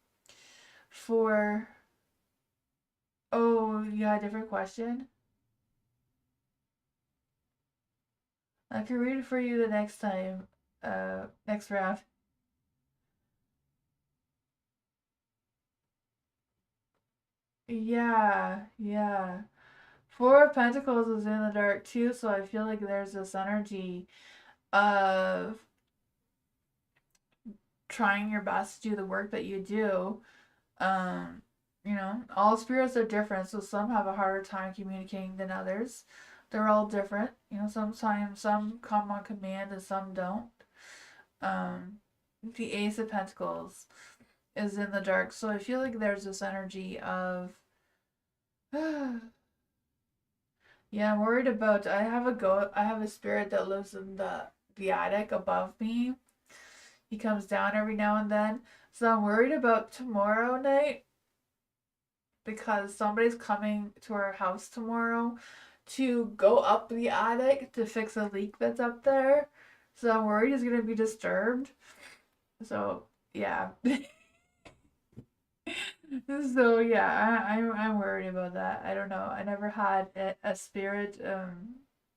For oh, you had a different question. I can read it for you the next time. Next round. Yeah, yeah. Four of Pentacles is in the dark too, so I feel like there's this energy of trying your best to do the work that you do. Um, all spirits are different, so some have a harder time communicating than others. They're all different. Sometimes some come on command and some don't. Um, the Ace of Pentacles is in the dark, so I feel like there's this energy of yeah, I'm worried about. I have a spirit that lives in the attic above me. He comes down every now and then. So I'm worried about tomorrow night because somebody's coming to our house tomorrow to go up the attic to fix a leak that's up there. So I'm worried he's gonna be disturbed. So yeah. So yeah, I'm worried about that. I don't know. I never had a spirit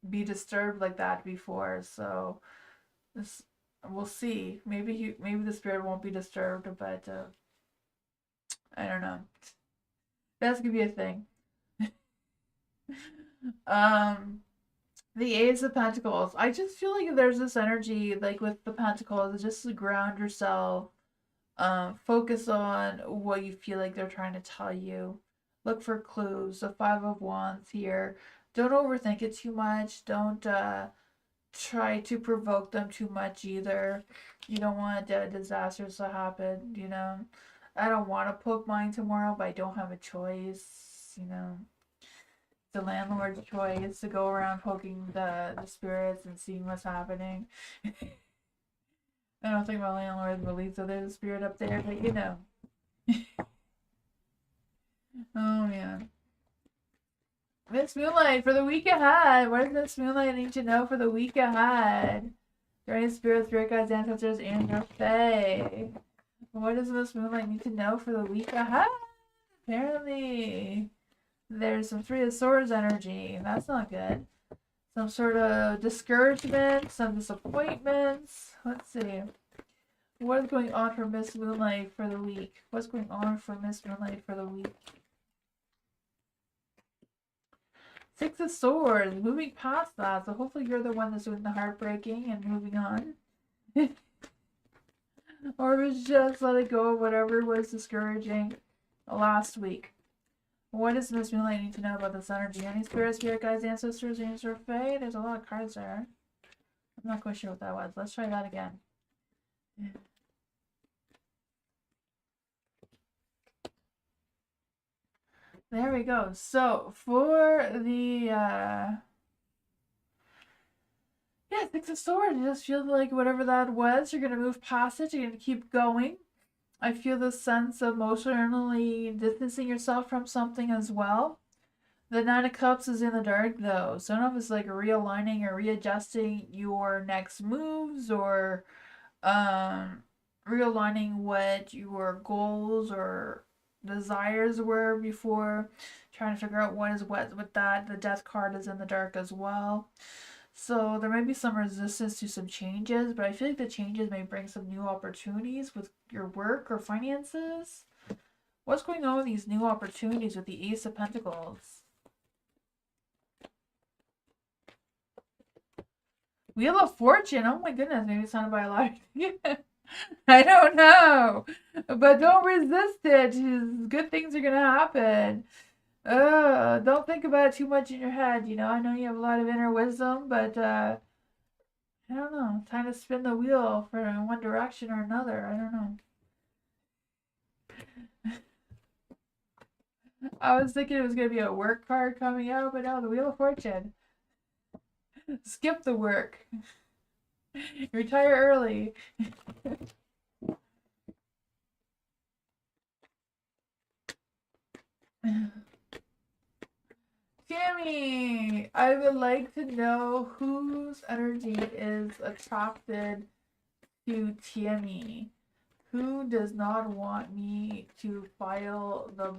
be disturbed like that before, so this we'll see. Maybe the spirit won't be disturbed, but I don't know. That's gonna be a thing. Um, the Ace of Pentacles. I just feel like there's this energy, like with the Pentacles, just to ground yourself. Focus on what you feel like they're trying to tell you. Look for clues. The Five of Wands here. Don't overthink it too much. Don't try to provoke them too much either. You don't want disasters to happen, you know. I don't want to poke mine tomorrow, but I don't have a choice, you know. The landlord's choice to go around poking the spirits and seeing what's happening. I don't think my landlord believes that there's a spirit up there, but you know. Oh man. Miss Moonlight for the week ahead. What does Miss Moonlight need to know for the week ahead? Guardian spirits, spirit guides, ancestors, and your fae. What does Miss Moonlight need to know for the week ahead? Apparently, there's some Three of Swords energy. That's not good. Some sort of discouragement, some disappointments. Let's see. What is going on for Miss Moonlight for the week? What's going on for Miss Moonlight for the week? Six of Swords, moving past that. So hopefully you're the one that's doing the heartbreaking and moving on. Or it was just let it go of whatever was discouraging last week. What does Miss Moonlight need to know about this energy? Any spirit guides, ancestors, angels, or fae? There's a lot of cards there. I'm not quite sure what that was. Let's try that again. There we go. So for the Six of Swords, it just feels like whatever that was, you're gonna move past it, you're gonna keep going. I feel the sense of emotionally distancing yourself from something as well. The Nine of Cups is in the dark though, so I don't know if it's like realigning or readjusting your next moves or um realigning what your goals or desires were before, trying to figure out what is what with that. The Death card is in the dark as well. So there may be some resistance to some changes, but I feel like the changes may bring some new opportunities with your work or finances. What's going on with these new opportunities with the Ace of Pentacles? Wheel of Fortune. Oh my goodness, maybe it's sounded by a lot. I don't know. But don't resist it. Good things are going to happen. Don't think about it too much in your head. You know, I know you have a lot of inner wisdom, but I don't know. Time to spin the wheel for one direction or another. I don't know. I was thinking it was going to be a work card coming out, but no, the Wheel of Fortune. Skip the work. Retire early. Tammy, I would like to know whose energy is attracted to Tammy. Who does not want me to file the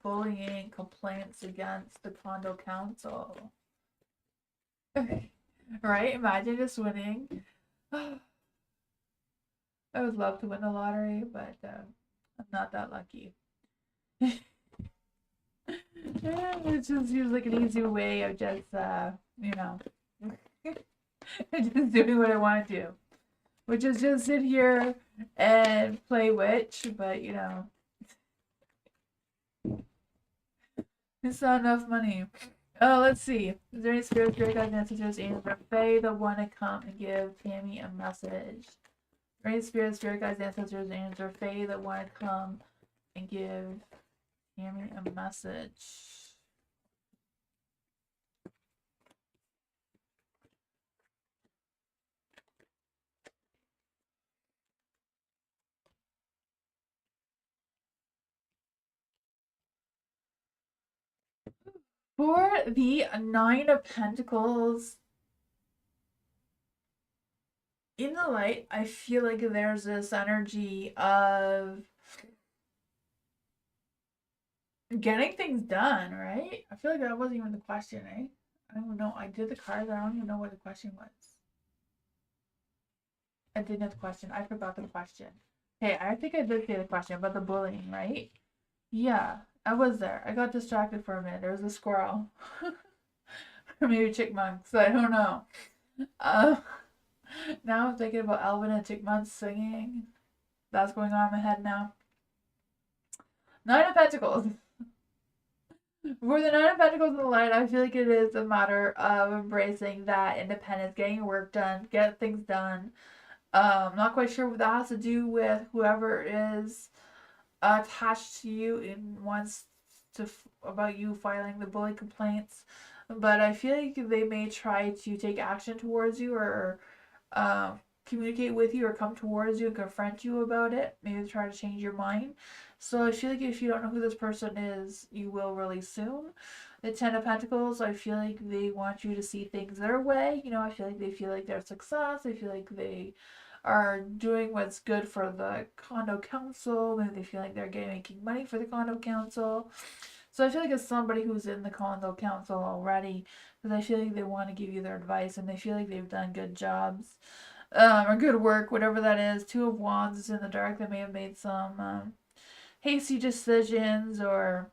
bullying complaints against the condo council? Right? Imagine just winning. I would love to win the lottery, but I'm not that lucky. It just seems like an easy way of just, you know, just doing what I want to do, which is just sit here and play witch, but you know, it's not enough money. Oh, let's see. Is there any spirit guides, ancestors, angels, or fae that want to come and give Tammy a message? Any spirit guides, ancestors, angels, or fae that want to come and give Tammy a message? For the Nine of Pentacles, in the light, I feel like there's this energy of Getting things done, right? I feel like that wasn't even the question, eh? I don't know. I did the cards. I don't even know what the question was. I didn't have the question. I forgot the question. Hey, I think I did say the question about the bullying, right? Yeah, I was there. I got distracted for a minute. There was a squirrel. Or maybe chipmunks. I don't know. Uh, now I'm thinking about Alvin and chipmunks singing. That's going on in my head now. Nine of Pentacles. For the Nine of Pentacles in the light, I feel like it is a matter of embracing that independence, getting your work done, get things done. Not quite sure what that has to do with whoever is attached to you and wants to about you filing the bully complaints, but I feel like they may try to take action towards you or communicate with you or come towards you and confront you about it. Maybe try to change your mind. So I feel like if you don't know who this person is, you will really soon. The Ten of Pentacles, I feel like they want you to see things their way. I feel like they feel like they're success. I feel like they are doing what's good for the condo council. Maybe they feel like they're making money for the condo council. So I feel like it's somebody who's in the condo council already, because I feel like they want to give you their advice and they feel like they've done good jobs, or good work, whatever that is. Two of Wands is in the dark. They may have made some hasty decisions or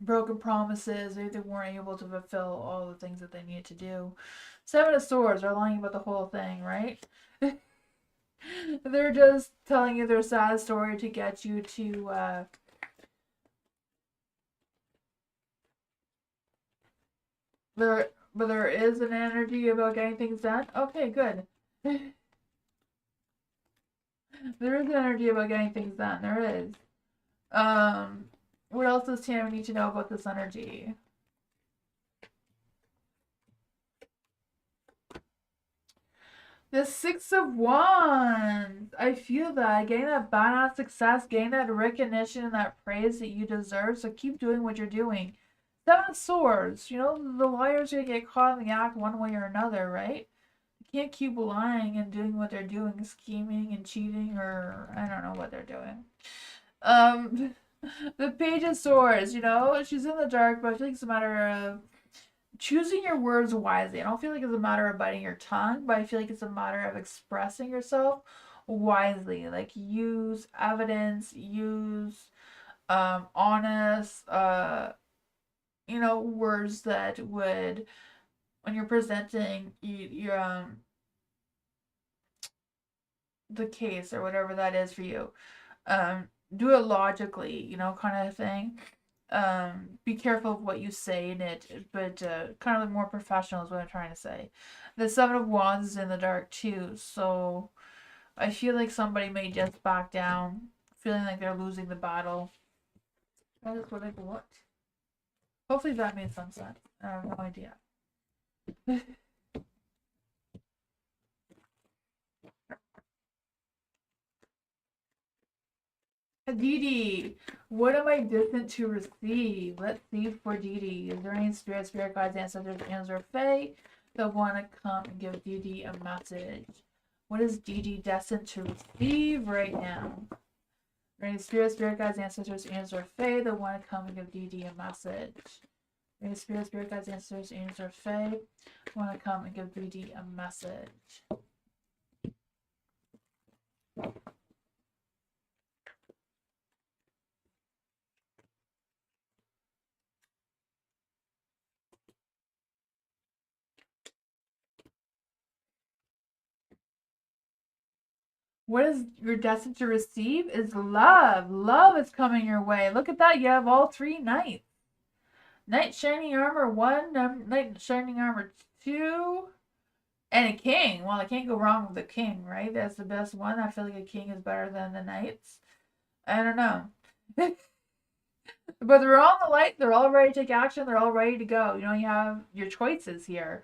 broken promises. Maybe they weren't able to fulfill all the things that they needed to do. Seven of Swords are lying about the whole thing, right? They're just telling you their sad story to get you to but there is an energy about getting things done. Okay, good. There is an energy about getting things done. There is. What else does Tammy need to know about this energy? The Six of Wands. I feel that. Getting that badass success, getting that recognition and that praise that you deserve. So keep doing what you're doing. Seven of Swords. The liars are going to get caught in the act one way or another, right? You can't keep lying and doing what they're doing, scheming and cheating, or I don't know what they're doing. The Page of Swords, she's in the dark, but I feel like it's a matter of choosing your words wisely. I don't feel like it's a matter of biting your tongue, but I feel like it's a matter of expressing yourself wisely. Like use evidence, use honest, words that would, when you're presenting your the case or whatever that is for you, do it logically, kind of thing. Be careful of what you say in it, but kind of more professional is what I'm trying to say. The Seven of Wands is in the dark too, so I feel like somebody may just back down, feeling like they're losing the battle. That is what I want. Hopefully that made some sense. I have no idea. Didi, what am I distant to receive? Let's see for Didi. Is there any spirit guides, ancestors, angels, or fae that want to come and give Didi a message? What is Didi destined to receive right now? Are there any spirit guides, ancestors, angels, or fae that want to come and give Didi a message? Any spirit guides, ancestors, angels, or fae want to come and give Didi a message? What is you're destined to receive is love. Love is coming your way. Look at that. You have all three knights. Knight Shining Armor 1, Knight Shining Armor 2, and a king. Well, I can't go wrong with the king, right? That's the best one. I feel like a king is better than the knights. I don't know. But they're all in the light. They're all ready to take action. They're all ready to go. You have your choices here.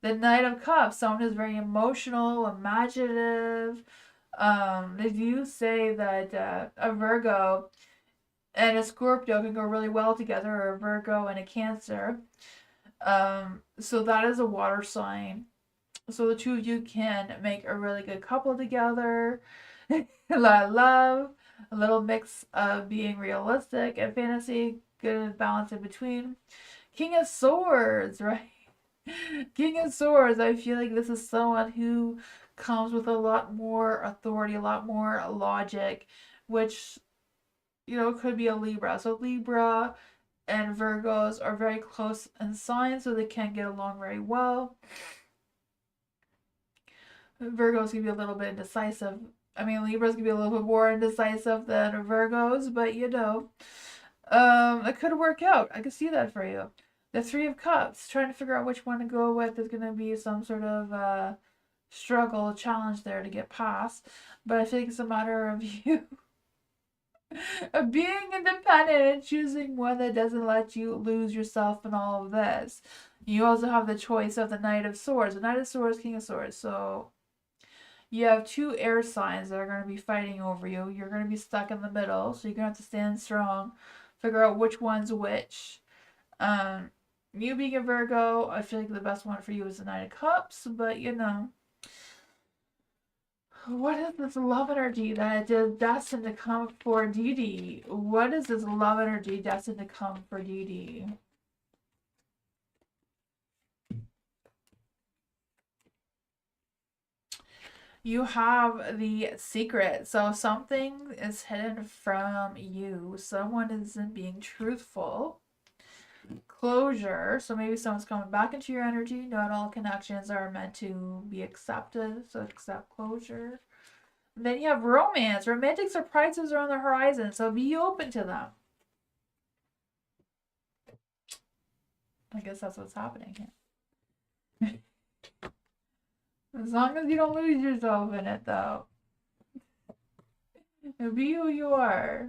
The Knight of Cups, someone who's very emotional, imaginative. They do say that a Virgo and a Scorpio can go really well together, or a Virgo and a Cancer. So that is a water sign. So the two of you can make a really good couple together. A lot of love, a little mix of being realistic and fantasy, good balance in between. King of Swords, right? King of Swords, I feel like this is someone who comes with a lot more authority, a lot more logic, which, could be a Libra. So Libra and Virgos are very close in sign, so they can get along very well. Virgos can be a little bit indecisive. I mean, Libras can be a little bit more indecisive than Virgos, but it could work out. I could see that for you. The Three of Cups, trying to figure out which one to go with. There's going to be some sort of struggle, challenge there to get past. But I think it's a matter of you of being independent and choosing one that doesn't let you lose yourself in all of this. You also have the choice of the Knight of Swords. The Knight of Swords, King of Swords. So you have two air signs that are going to be fighting over you. You're going to be stuck in the middle, so you're going to have to stand strong, figure out which one's which. You being a Virgo, I feel like the best one for you is the Knight of Cups, but what is this love energy that is destined to come for Dee Dee? What is this love energy destined to come for Dee Dee? You have the secret. So something is hidden from you. Someone isn't being truthful. Closure. So maybe someone's coming back into your energy. Not all connections are meant to be accepted. So accept closure. Then you have romance. Romantic surprises are on the horizon. So be open to them. I guess that's what's happening here. As long as you don't lose yourself in it, though. Be who you are.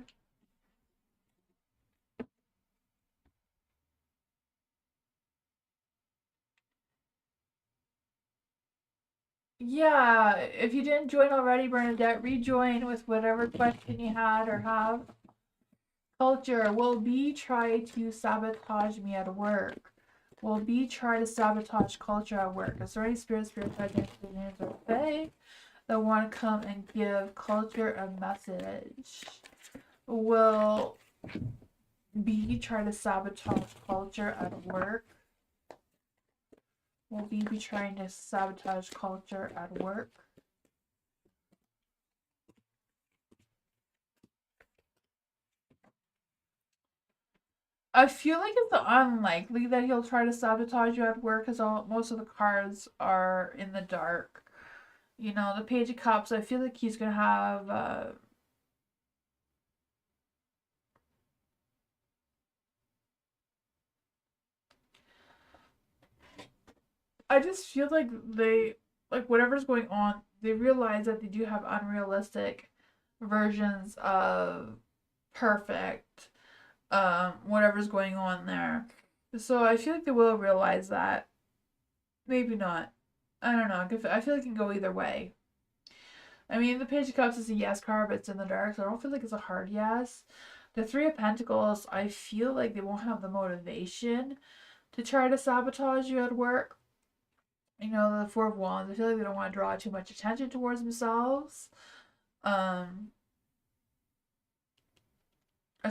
Yeah, if you didn't join already, Bernadette, rejoin with whatever question you had or have. Culture. Will B try to sabotage me at work? Will B try to sabotage culture at work? Is there any spirit identities or fae that want to come and give culture a message? Will B try to sabotage culture at work? Will B be trying to sabotage culture at work? I feel like it's unlikely that he'll try to sabotage you at work because most of the cards are in the dark. The Page of Cups, I feel like he's going to have... I just feel like whatever's going on, they realize that they do have unrealistic versions of perfect, whatever's going on there. So I feel like they will realize that. Maybe not. I don't know. I feel like it can go either way. I mean, the Page of Cups is a yes card, but it's in the dark, so I don't feel like it's a hard yes. The Three of Pentacles, I feel like they won't have the motivation to try to sabotage you at work. The Four of Wands, I feel like they don't want to draw too much attention towards themselves. I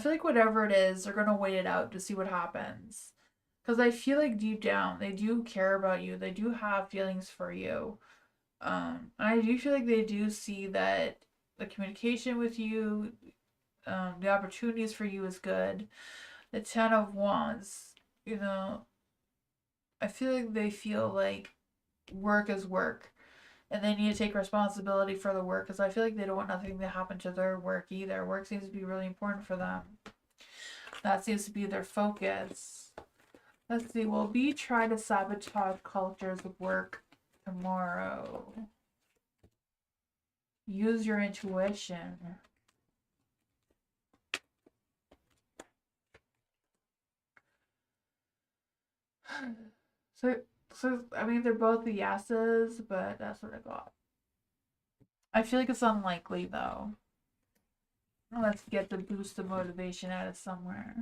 feel like whatever it is, they're going to wait it out to see what happens. Because I feel like deep down, they do care about you. They do have feelings for you. I do feel like they do see that the communication with you, the opportunities for you is good. The Ten of Wands, I feel like they feel like work is work. And they need to take responsibility for the work because I feel like they don't want nothing to happen to their work either. Work seems to be really important for them. That seems to be their focus. Let's see. Will B try to sabotage cultures of work tomorrow? Use your intuition. So I mean, they're both the yeses, but that's what I got. I feel like it's unlikely, though. Let's get the boost of motivation out of somewhere.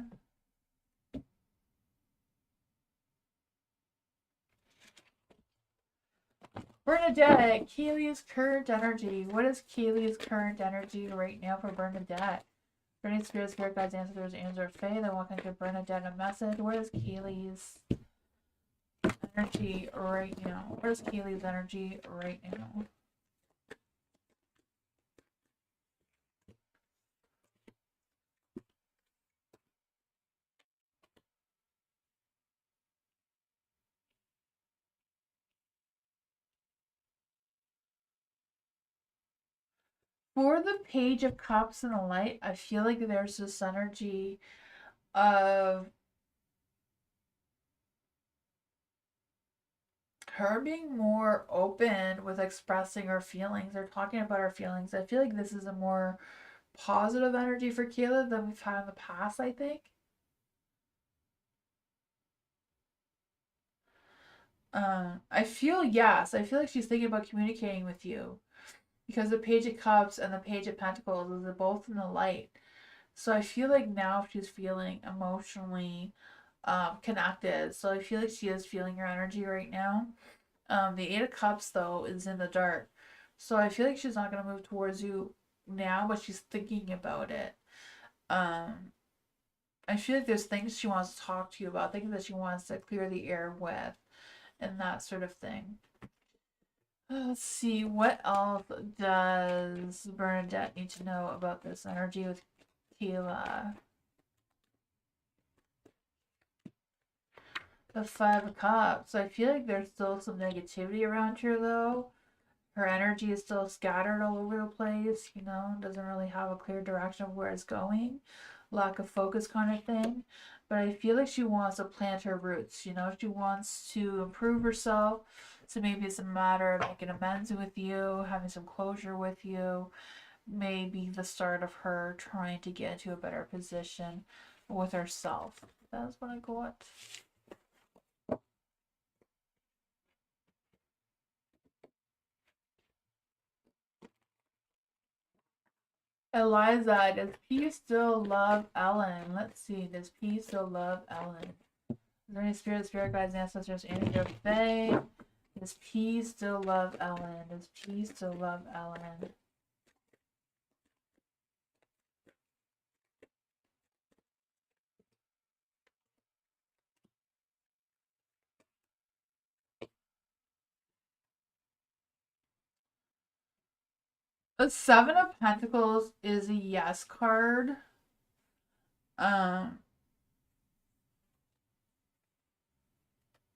Bernadette, Kaylee's current energy. What is Kaylee's current energy right now for Bernadette? Burning spirits, spirit guides, ancestors, angels, or fae, they walk into Bernadette a message. Where's Kaylee's energy right now? Where's Kaylee's energy right now? For the Page of Cups and the Light, I feel like there's this energy of her being more open with expressing her feelings or talking about her feelings. I feel like this is a more positive energy for Kayla than we've had in the past, I think. I feel, yes, I feel like she's thinking about communicating with you because the Page of Cups and the Page of Pentacles is both in the light. So I feel like now she's feeling emotionally connected. So I feel like she is feeling your energy right now. The Eight of Cups, though, is in the dark. So I feel like she's not going to move towards you now, but she's thinking about it. Um, I feel like there's things she wants to talk to you about, things that she wants to clear the air with, and that sort of thing. Let's see, what else does Bernadette need to know about this energy with Kayla? The Five of Cups. I feel like there's still some negativity around here, though. Her energy is still scattered all over the place, you know, doesn't really have a clear direction of where it's going, lack of focus kind of thing. But I feel like she wants to plant her roots, you know, she wants to improve herself. So maybe it's a matter of making amends with you, having some closure with you, maybe the start of her trying to get into a better position with herself. That's what I got. Eliza, does P still love Ellen? Let's see. Does P still love Ellen? Is there any spirit guides, ancestors, angels, fae? Does P still love Ellen? Does P still love Ellen? The Seven of Pentacles is a yes card. Um,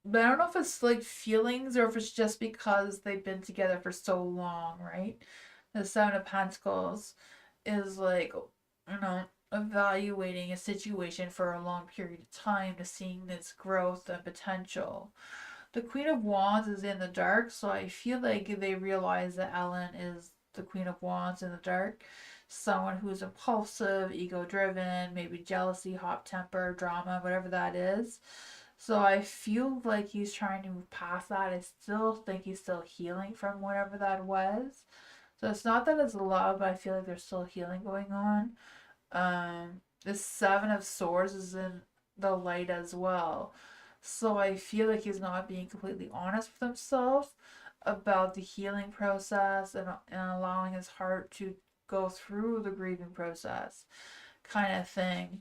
but I don't know if it's like feelings or if it's just because they've been together for so long, right? The Seven of Pentacles is like, you know, evaluating a situation for a long period of time to seeing its growth and potential. The Queen of Wands is in the dark, so I feel like they realize that Ellen is the Queen of Wands in the dark. Someone who's impulsive, ego driven, maybe jealousy, hot temper, drama, whatever that is. So I feel like he's trying to move past that. I still think he's still healing from whatever that was. So it's not that it's love, but I feel like there's still healing going on. The Seven of Swords is in the light as well. So I feel like he's not being completely honest with himself about the healing process and allowing his heart to go through the grieving process kind of thing.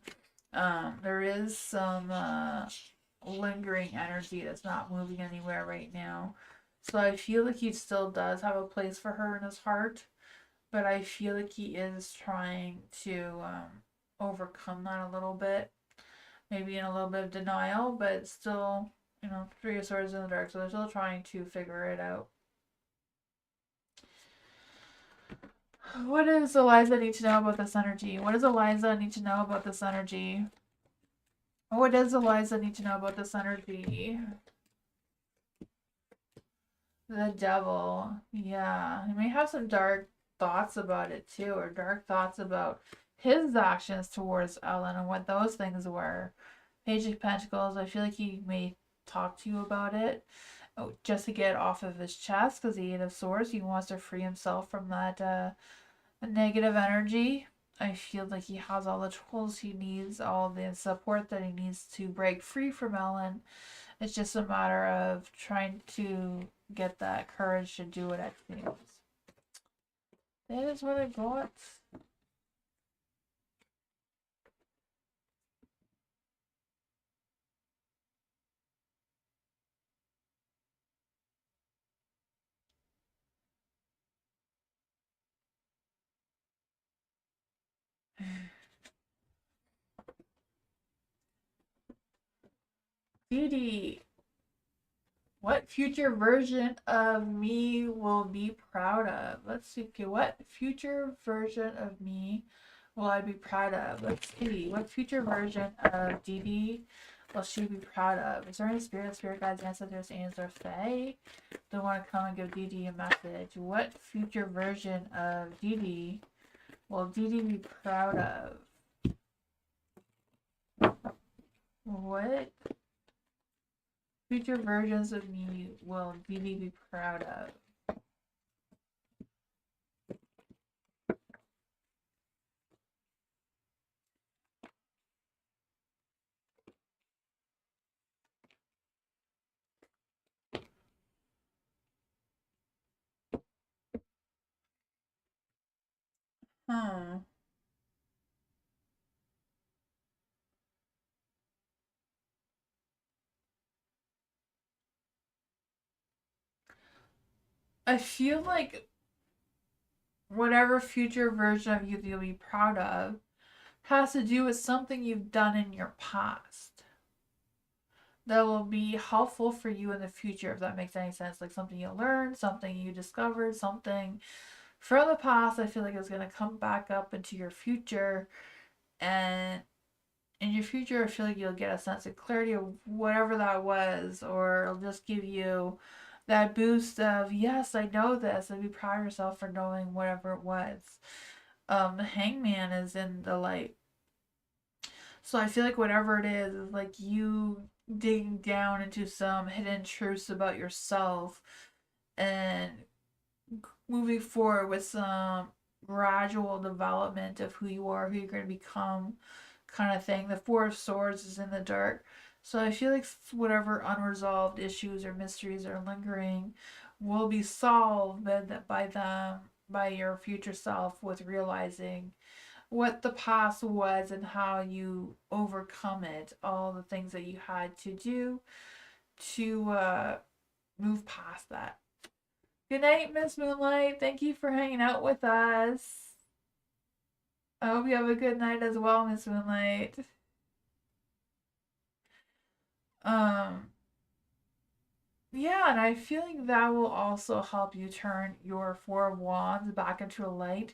There is some lingering energy that's not moving anywhere right now. So I feel like he still does have a place for her in his heart, but I feel like he is trying to overcome that a little bit. Maybe in a little bit of denial, but still, you know, Three of Swords in the dark, so they're still trying to figure it out. What does Eliza need to know about this energy? What does Eliza need to know about this energy? What does Eliza need to know about this energy? The devil. Yeah. He may have some dark thoughts about it too, or dark thoughts about his actions towards Ellen and what those things were. Page of Pentacles, I feel like he may talk to you about it just to get it off of his chest because the Eight of Swords, he wants to free himself from that negative energy. I feel like he has all the tools he needs, all the support that he needs to break free from Ellen. It's just a matter of trying to get that courage to do it, I think. That is what I got. Dee Dee, what future version of me will be proud of? Let's see. Okay, what future version of me will I be proud of? Let's see. What future version of Dee Dee will she be proud of? Is there any spirit guides, ancestors, angels, or fae? They want to come and give Dee Dee a message. What future version of Dee Dee will Dee Dee be proud of? What future versions of me will Dee Dee be proud of? Hmm. I feel like whatever future version of you that you'll be proud of has to do with something you've done in your past that will be helpful for you in the future, if that makes any sense. Like something you learned, something you discovered, something from the past. I feel like it's going to come back up into your future, and in your future I feel like you'll get a sense of clarity of whatever that was, or it'll just give you that boost of, yes, I know this, and be proud of yourself for knowing whatever it was. The hangman is in the light, so I feel like whatever it is like you digging down into some hidden truths about yourself and moving forward with some gradual development of who you are, who you're going to become, kind of thing. The Four of Swords is in the dark. So I feel like whatever unresolved issues or mysteries are lingering will be solved by them, by your future self, with realizing what the past was and how you overcome it, all the things that you had to do to move past that. Good night, Miss Moonlight. Thank you for hanging out with us. I hope you have a good night as well, Miss Moonlight. Um, yeah, and I feel like that will also help you turn your Four of Wands back into a light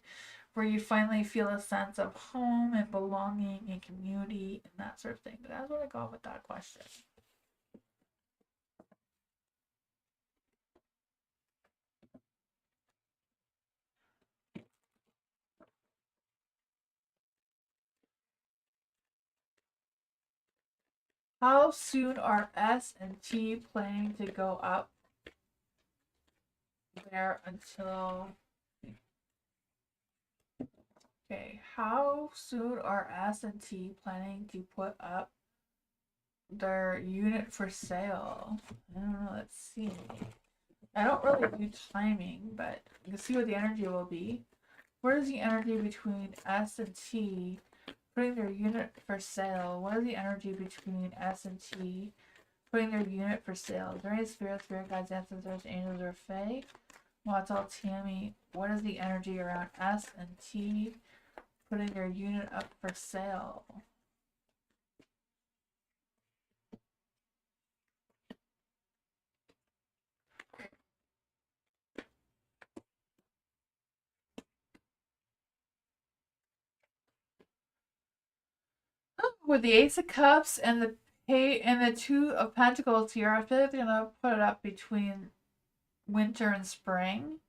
where you finally feel a sense of home and belonging and community and that sort of thing. But that's what I got with that question. How soon are S and T planning to go up there until... Okay, how soon are S and T planning to put up their unit for sale? I don't know, let's see. I don't really do timing, but you can see what the energy will be. What is the energy between S and T putting their unit for sale? What is the energy between S and T putting their unit for sale? Is there any spirit guides, ancestors, angels, or fae? Well, tell Tammy, what is the energy around S and T putting their unit up for sale? With the Ace of Cups and the Two of Pentacles here, I feel like they're gonna put it up between winter and spring.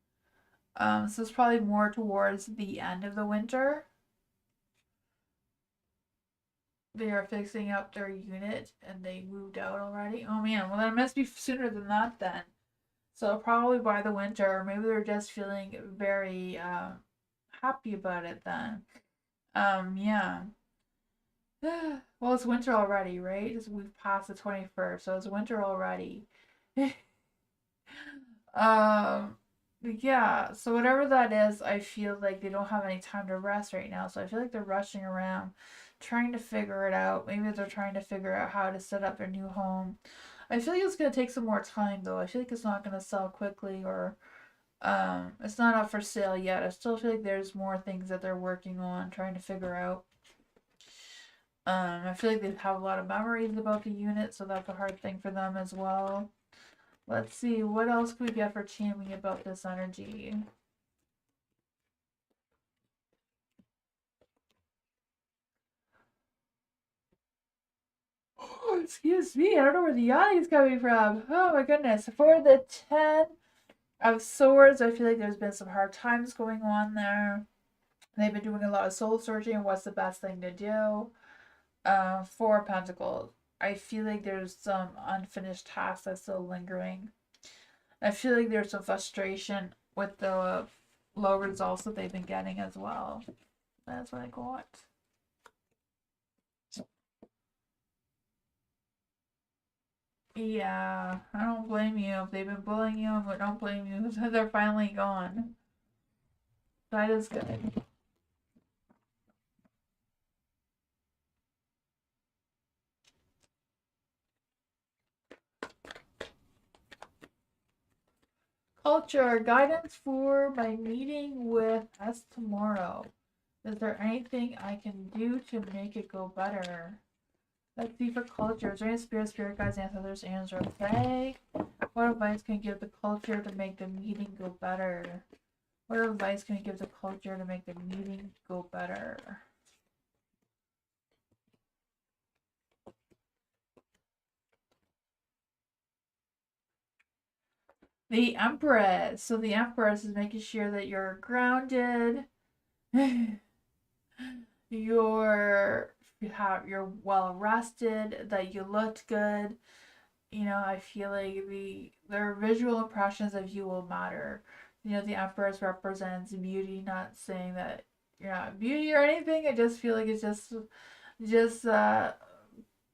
So it's probably more towards the end of the winter. They are fixing up their unit and they moved out already. Oh man, well then it must be sooner than that then. So probably by the winter, or maybe they're just feeling very happy about it then. Yeah. Well, it's winter already, right? We've passed the 21st, so it's winter already. um, yeah, so whatever that is, I feel like they don't have any time to rest right now. So I feel like they're rushing around, trying to figure it out. Maybe they're trying to figure out how to set up their new home. I feel like it's gonna take some more time though. I feel like it's not gonna sell quickly, or it's not up for sale yet. I still feel like there's more things that they're working on, trying to figure out. I feel like they have a lot of memories about the unit, so that's a hard thing for them as well. Let's see, what else can we get for chaining about this energy? Oh, excuse me, I don't know where the yawning's coming from. Oh my goodness. For the 10 of Swords, I feel like there's been some hard times going on there. They've been doing a lot of soul searching and what's the best thing to do. Four of Pentacles. I feel like there's some unfinished tasks that's still lingering. I feel like there's some frustration with the low results that they've been getting as well. That's what I got. Yeah, I don't blame you. If they've been bullying you, but don't blame you because they're finally gone. That is good. Culture guidance for my meeting with us tomorrow. Is there anything I can do to make it go better? Let's see for culture. Is there any spirit guides, ancestors, angels, okay? What advice can you give the culture to make the meeting go better? What advice can you give the culture to make the meeting go better? The Empress. So the Empress is making sure that you're grounded. You're well rested, that you looked good. You know, I feel like their visual impressions of you will matter. You know, the Empress represents beauty, not saying that you're not beauty or anything. I just feel like it's just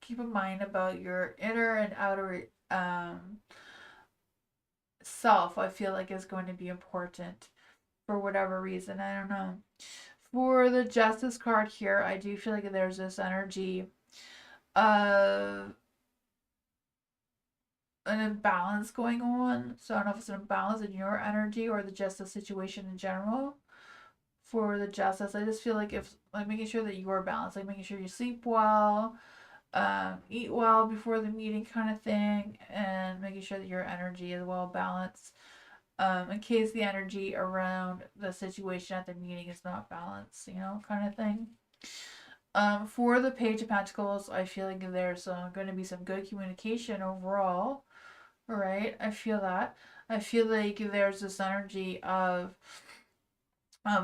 keep in mind about your inner and outer self. I feel like is going to be important for whatever reason. I don't know. For the Justice card here, I do feel like there's this energy of an imbalance going on. So I don't know if it's an imbalance in your energy or the justice situation in general. For the justice, I just feel like if like making sure that you're balanced, like making sure you sleep well, eat well before the meeting, kind of thing, and making sure that your energy is well balanced. In case the energy around the situation at the meeting is not balanced, you know, kind of thing. For the Page of Pentacles, I feel like there's going to be some good communication overall. Right, I feel that. I feel like there's this energy of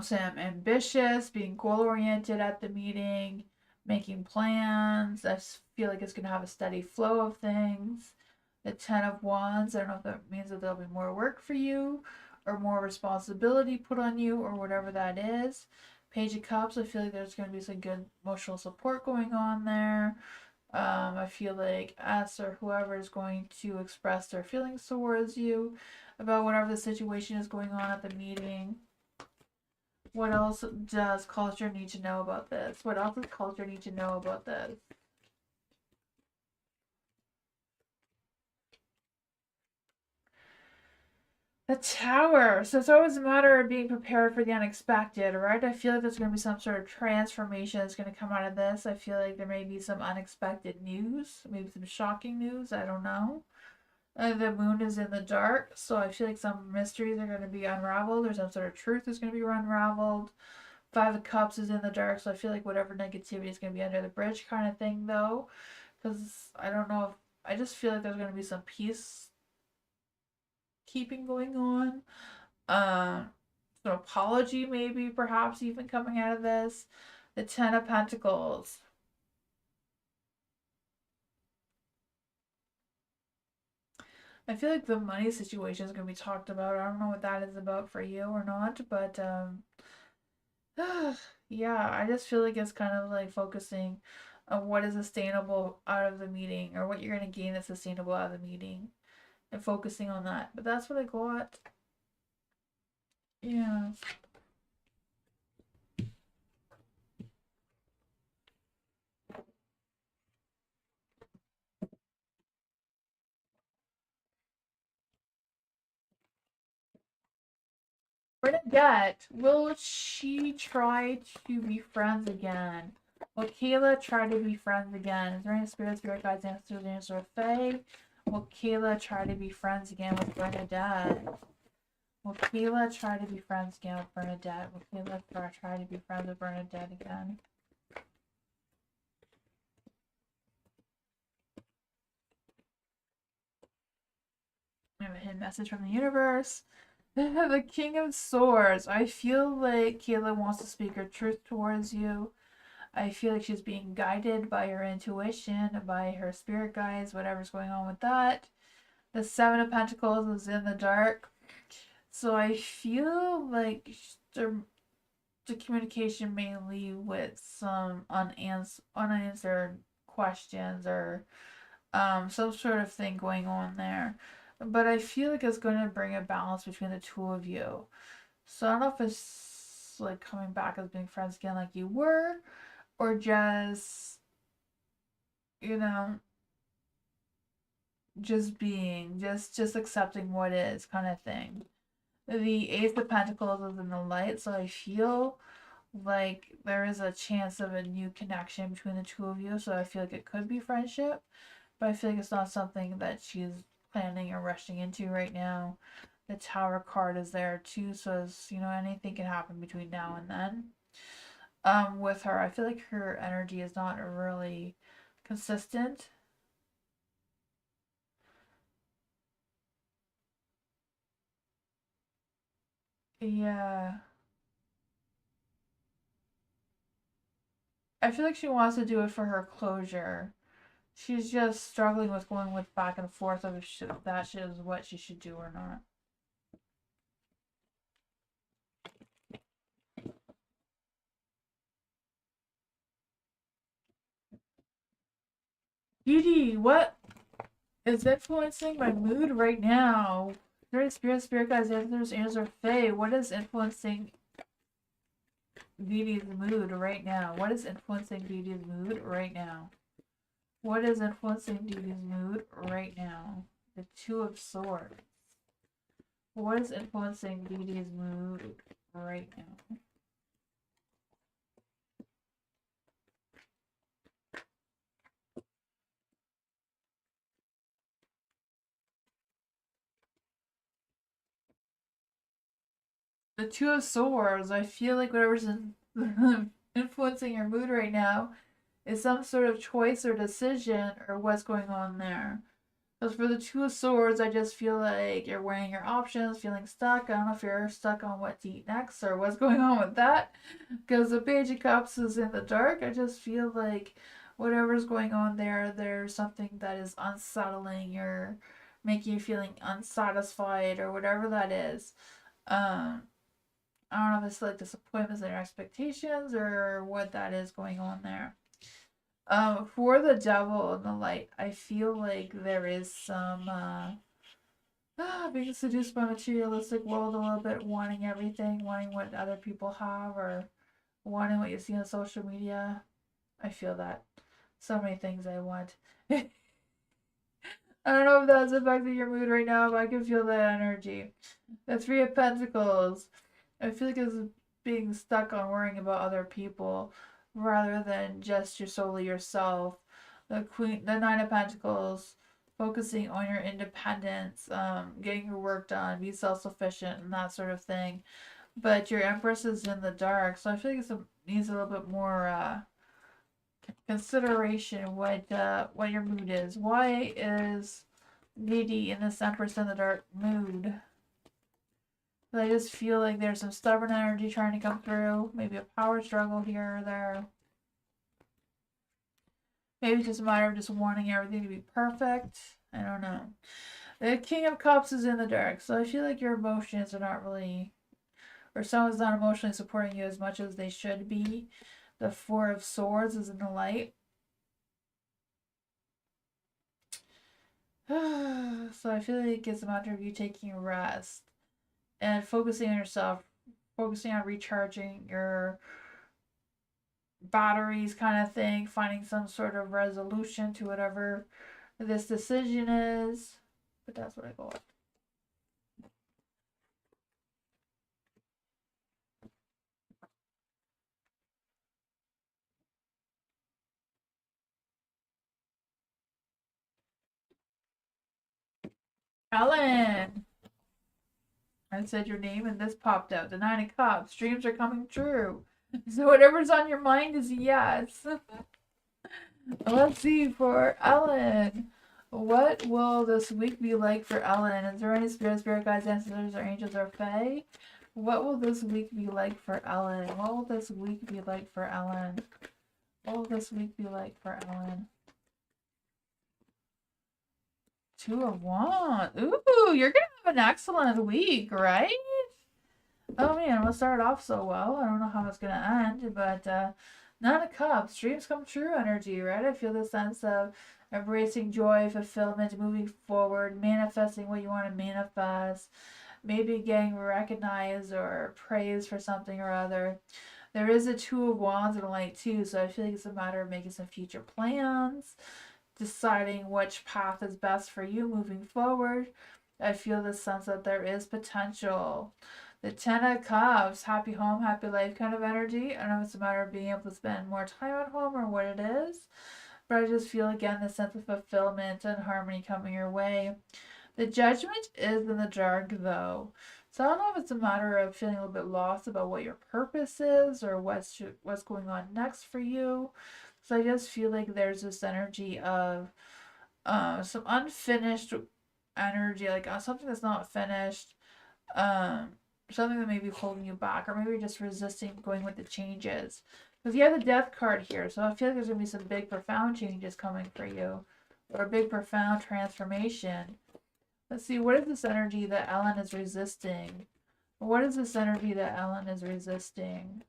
some ambitious, being goal oriented at the meeting, making plans. I feel like it's gonna have a steady flow of things. The Ten of Wands, I don't know if that means that there'll be more work for you or more responsibility put on you or whatever that is. Page of Cups, I feel like there's going to be some good emotional support going on there. I feel like us or whoever is going to express their feelings towards you about whatever the situation is going on at the meeting. What else does culture need to know about this? What else does culture need to know about this? The Tower. So it's always a matter of being prepared for the unexpected, right? I feel like there's going to be some sort of transformation that's going to come out of this. I feel like there may be some unexpected news, maybe some shocking news. I don't know. The moon is in the dark, so I feel like some mysteries are going to be unraveled, or some sort of truth is going to be unraveled. Five of Cups is in the dark, so I feel like whatever negativity is going to be under the bridge, kind of thing, though. Because I don't know if I just feel like there's going to be some peace keeping going on. Um, some apology, maybe, perhaps, even coming out of this. The Ten of Pentacles. I feel like the money situation is going to be talked about. I don't know what that is about for you or not, but yeah, I just feel like it's kind of like focusing on what is sustainable out of the meeting or what you're going to gain that's sustainable out of the meeting and focusing on that. But that's what I got. Yeah. Bernadette, will she try to be friends again? Will Kayla try to be friends again? Is there any spirits, spirit guides, ancestors, or fae? Will Kayla try to be friends again with Bernadette? Will Kayla try to be friends again with Bernadette? Will Kayla try to be friends with Bernadette again? I have a hidden message from the universe. The King of Swords. I feel like Kayla wants to speak her truth towards you. I feel like she's being guided by her intuition, by her spirit guides, whatever's going on with that. The Seven of Pentacles is in the dark. So I feel like the communication may lead with some unanswered questions or some sort of thing going on there. But I feel like it's going to bring a balance between the two of you. So I don't know if it's like coming back as being friends again like you were, or just, you know, just being, just accepting what is kind of thing. The Ace of Pentacles is in the light, so I feel like there is a chance of a new connection between the two of you. So I feel like it could be friendship, but I feel like it's not something that she's planning or rushing into right now. The Tower card is there too, so you know, anything can happen between now and then. With her, I feel like her energy is not really consistent. Yeah. I feel like she wants to do it for her closure. She's just struggling with going with back and forth of if that is what she should do or not. Edie, what is influencing my mood right now? There is spirit guides, answers, or fae. What is influencing Dee mood right now? What is influencing Dee mood right now? What is influencing Dee mood right now? The Two of Swords. What is influencing Dee mood right now? The Two of Swords. I feel like whatever's influencing your mood right now is some sort of choice or decision or what's going on there. Because for the Two of Swords, I just feel like you're weighing your options, feeling stuck. I don't know if you're stuck on what to eat next or what's going on with that. Because the Page of Cups is in the dark. I just feel like whatever's going on there, there's something that is unsettling or making you feeling unsatisfied or whatever that is. Um, I don't know if it's like disappointments in your expectations or what that is going on there. For the devil in the light, I feel like there is some being seduced by materialistic world a little bit, wanting everything, wanting what other people have, or wanting what you see on social media. I feel that. So many things I want. I don't know if that's affecting your mood right now, but I can feel that energy. The Three of Pentacles. I feel like it's being stuck on worrying about other people rather than just solely yourself. The Nine of Pentacles, focusing on your independence, getting your work done, be self-sufficient, and that sort of thing. But your Empress is in the dark, so I feel like it needs a little bit more consideration what your mood is. Why is Lady in this Empress in the dark mood? But I just feel like there's some stubborn energy trying to come through. Maybe a power struggle here or there. Maybe it's just a matter of just wanting everything to be perfect. I don't know. The King of Cups is in the dark, so I feel like your emotions are not really, or someone's not emotionally supporting you as much as they should be. The Four of Swords is in the light. So I feel like it's a matter of you taking a rest and focusing on yourself, focusing on recharging your batteries kind of thing, finding some sort of resolution to whatever this decision is. But that's what I go with. Ellen! I said your name and this popped out. The 9 of Cups. Dreams are coming true. So whatever's on your mind is a yes. Let's see for Ellen. What will this week be like for Ellen? Is there any spirit guides, ancestors, or angels, or fae? What will this week be like for Ellen? What will this week be like for Ellen? What will this week be like for Ellen? 2 of Wands. Ooh, you're gonna have an excellent week, right? Oh man, we'll start off so well. I don't know how it's gonna end, but 9 of Cups, dreams come true energy, right? I feel the sense of embracing joy, fulfillment, moving forward, manifesting what you want to manifest, maybe getting recognized or praised for something or other. There is a 2 of Wands and a Light too, so I feel like it's a matter of making some future plans, deciding which path is best for you moving forward. I feel the sense that there is potential. The 10 of Cups, happy home, happy life kind of energy. I don't know if it's a matter of being able to spend more time at home or what it is, but I just feel again the sense of fulfillment and harmony coming your way. The Judgment is in the dark though. So I don't know if it's a matter of feeling a little bit lost about what your purpose is or what's going on next for you. So I just feel like there's this energy of some unfinished energy, like something that's not finished, something that may be holding you back, or maybe you're just resisting going with the changes. Because you have the Death card here, so I feel like there's going to be some big, profound changes coming for you, or a big, profound transformation. Let's see, what is this energy that Ellen is resisting? What is this energy that Ellen is resisting?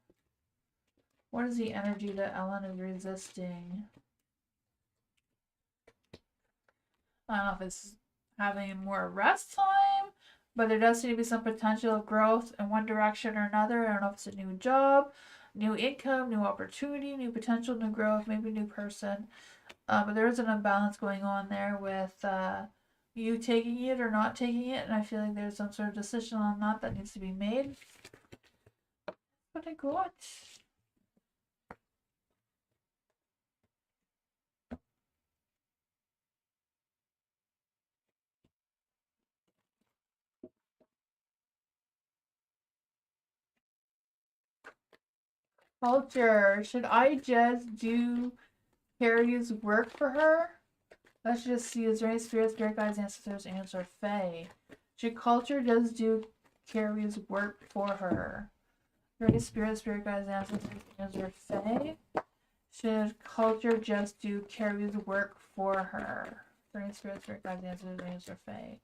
What is the energy that Ellen is resisting? I don't know if it's having more rest time, but there does seem to be some potential of growth in one direction or another. I don't know if it's a new job, new income, new opportunity, new potential, new growth, maybe a new person. But there is an imbalance going on there with you taking it or not taking it, and I feel like there's some sort of decision on that needs to be made. What I got? Culture. Should I just do Carrie's work for her? Let's just see. Is there any spirit guides, ancestors, angels, or fae? Should culture just do Carrie's work for her? Is there any spirit guides, ancestors, angels, or fae? Should culture just do Carrie's work for her? Is there any spirit guides, ancestors, angels, or fae?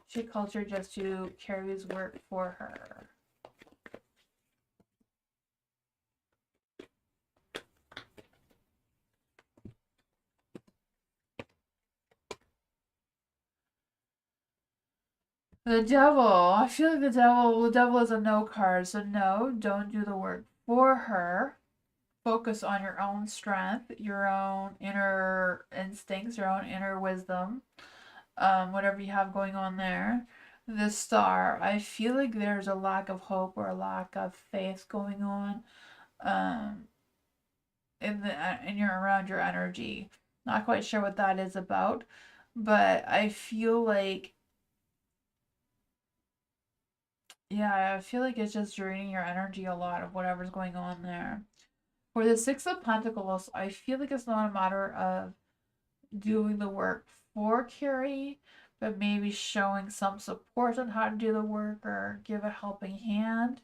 Should culture just do Carrie's work for her? The devil. I feel like the devil is a no card. So no, don't do the work for her. Focus on your own strength, your own inner instincts, your own inner wisdom, whatever you have going on there. The star. I feel like there's a lack of hope or a lack of faith going on um, in your around your energy. Not quite sure what that is about, but I feel like yeah, I feel like it's just draining your energy a lot of whatever's going on there. For the Six of Pentacles, I feel like it's not a matter of doing the work for Carrie, but maybe showing some support on how to do the work or give a helping hand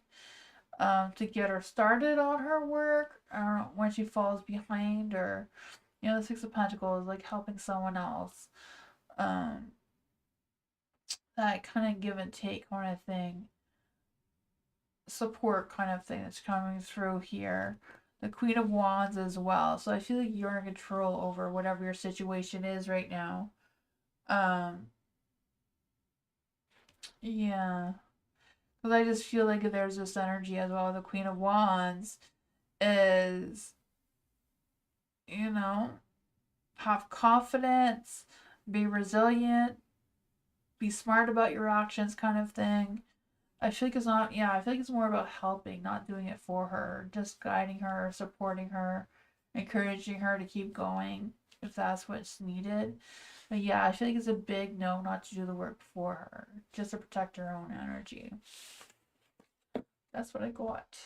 to get her started on her work. I don't know, when she falls behind, or the Six of Pentacles is like helping someone else. Um, that kind of give and take kind of thing, support kind of thing that's coming through here. The Queen of Wands as well. So I feel like you're in control over whatever your situation is right now. Yeah. Because I just feel like there's this energy as well. The Queen of Wands is, you know, have confidence, be resilient, be smart about your actions kind of thing. I feel like it's not, yeah, I feel like it's more about helping, not doing it for her, just guiding her, supporting her, encouraging her to keep going. if that's what's needed. But yeah, I feel like it's a big no not to do the work for her, just to protect her own energy. That's what I got.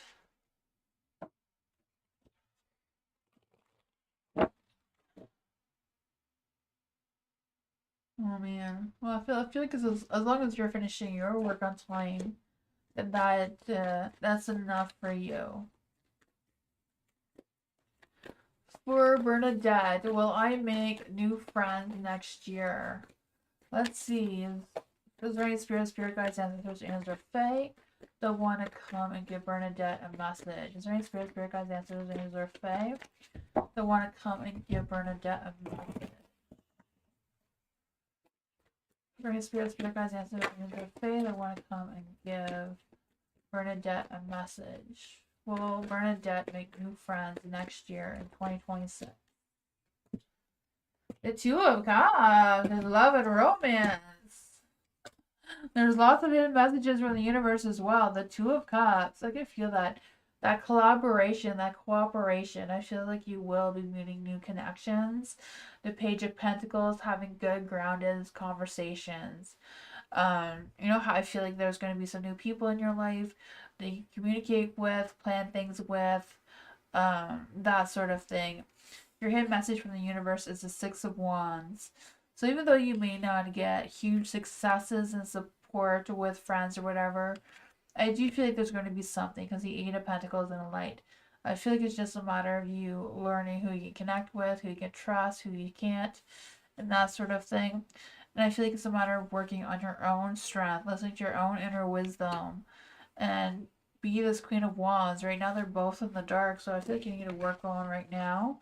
Oh man. Well, I feel like as long as you're finishing your work on time, then that's enough for you. For Bernadette, will I make new friends next year? Let's see. Is there any spirit guides, answers, or Fae that want to come and give Bernadette a message? Is there any spirit guides, answers, or Fae that want to come and give Bernadette a message? Is there any spirit guides, answers, or Fae that want to come and give Bernadette a message? Will Bernadette make new friends next year in 2026? The Two of Cups is love and romance. There's lots of hidden messages from the universe as well. The Two of Cups. I can feel that collaboration, that cooperation. I feel like you will be meeting new connections. The Page of Pentacles, having good grounded conversations. You know how I feel like there's going to be some new people in your life that you communicate with, plan things with, that sort of thing. Your hidden message from the universe is the Six of Wands. So even though you may not get huge successes and support with friends or whatever, I do feel like there's going to be something because the Eight of Pentacles and the Light. I feel like it's just a matter of you learning who you can connect with, who you can trust, who you can't, and that sort of thing. And I feel like it's a matter of working on your own strength, listening to your own inner wisdom, and be this Queen of Wands. Right now, they're both in the dark, so I feel like you need to work on right now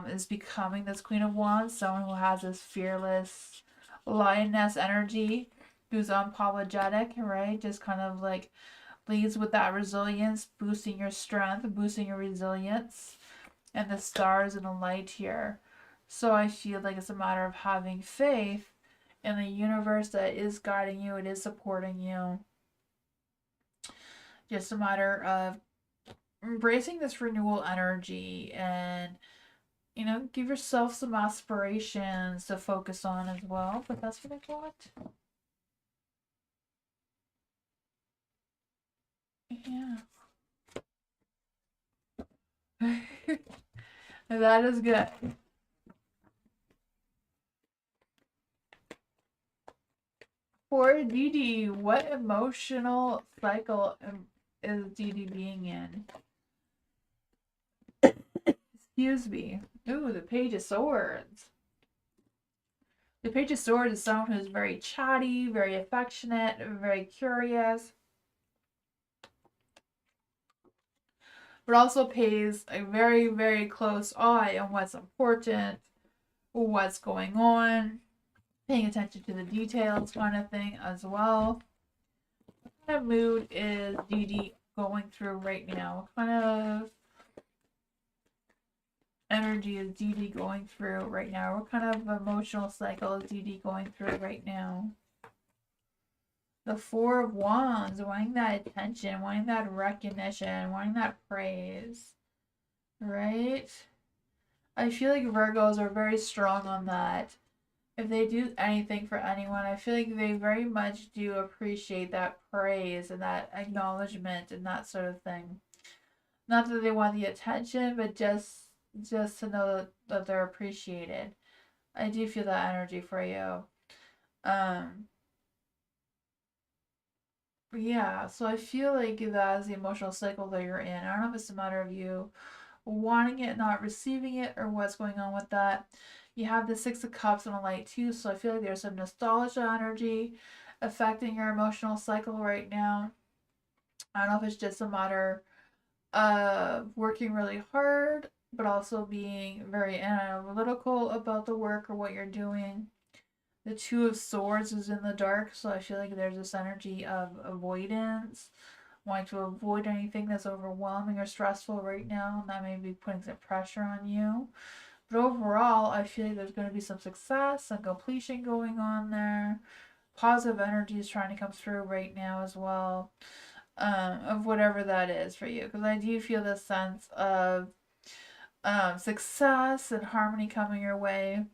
is becoming this Queen of Wands, someone who has this fearless lioness energy, who's unapologetic, right? Just kind of like leads with that resilience, boosting your strength, boosting your resilience, and the stars and the light here. So I feel like it's a matter of having faith in the universe that is guiding you, it is supporting you. Just a matter of embracing this renewal energy and give yourself some aspirations to focus on as well. But that's what I got. Yeah. That is good. For Dee Dee, what emotional cycle is Dee Dee being in? Excuse me. Ooh, the Page of Swords. The Page of Swords is someone who's very chatty, very affectionate, very curious, but also pays a very, very close eye on what's important, what's going on, paying attention to the details kind of thing as well. What kind of mood is Dee Dee going through right now? What kind of energy is Dee Dee going through right now? What kind of emotional cycle is Dee Dee going through right now? The Four of Wands, wanting that attention, wanting that recognition, wanting that praise, right? I feel like Virgos are very strong on that. If they do anything for anyone, I feel like they very much do appreciate that praise and that acknowledgement and that sort of thing. Not that they want the attention, but just to know that they're appreciated. I do feel that energy for you. Yeah, so I feel like that is the emotional cycle that you're in. I don't know if it's a matter of you wanting it, not receiving it, or what's going on with that. You have the Six of Cups and a Light too, so I feel like there's some nostalgia energy affecting your emotional cycle right now. I don't know if it's just a matter of working really hard, but also being very analytical about the work or what you're doing. The Two of Swords is in the dark, so I feel like there's this energy of avoidance, wanting to avoid anything that's overwhelming or stressful right now, and that may be putting some pressure on you. But overall, I feel like there's going to be some success and completion going on there. Positive energy is trying to come through right now as well, of whatever that is for you. Because I do feel this sense of success and harmony coming your way.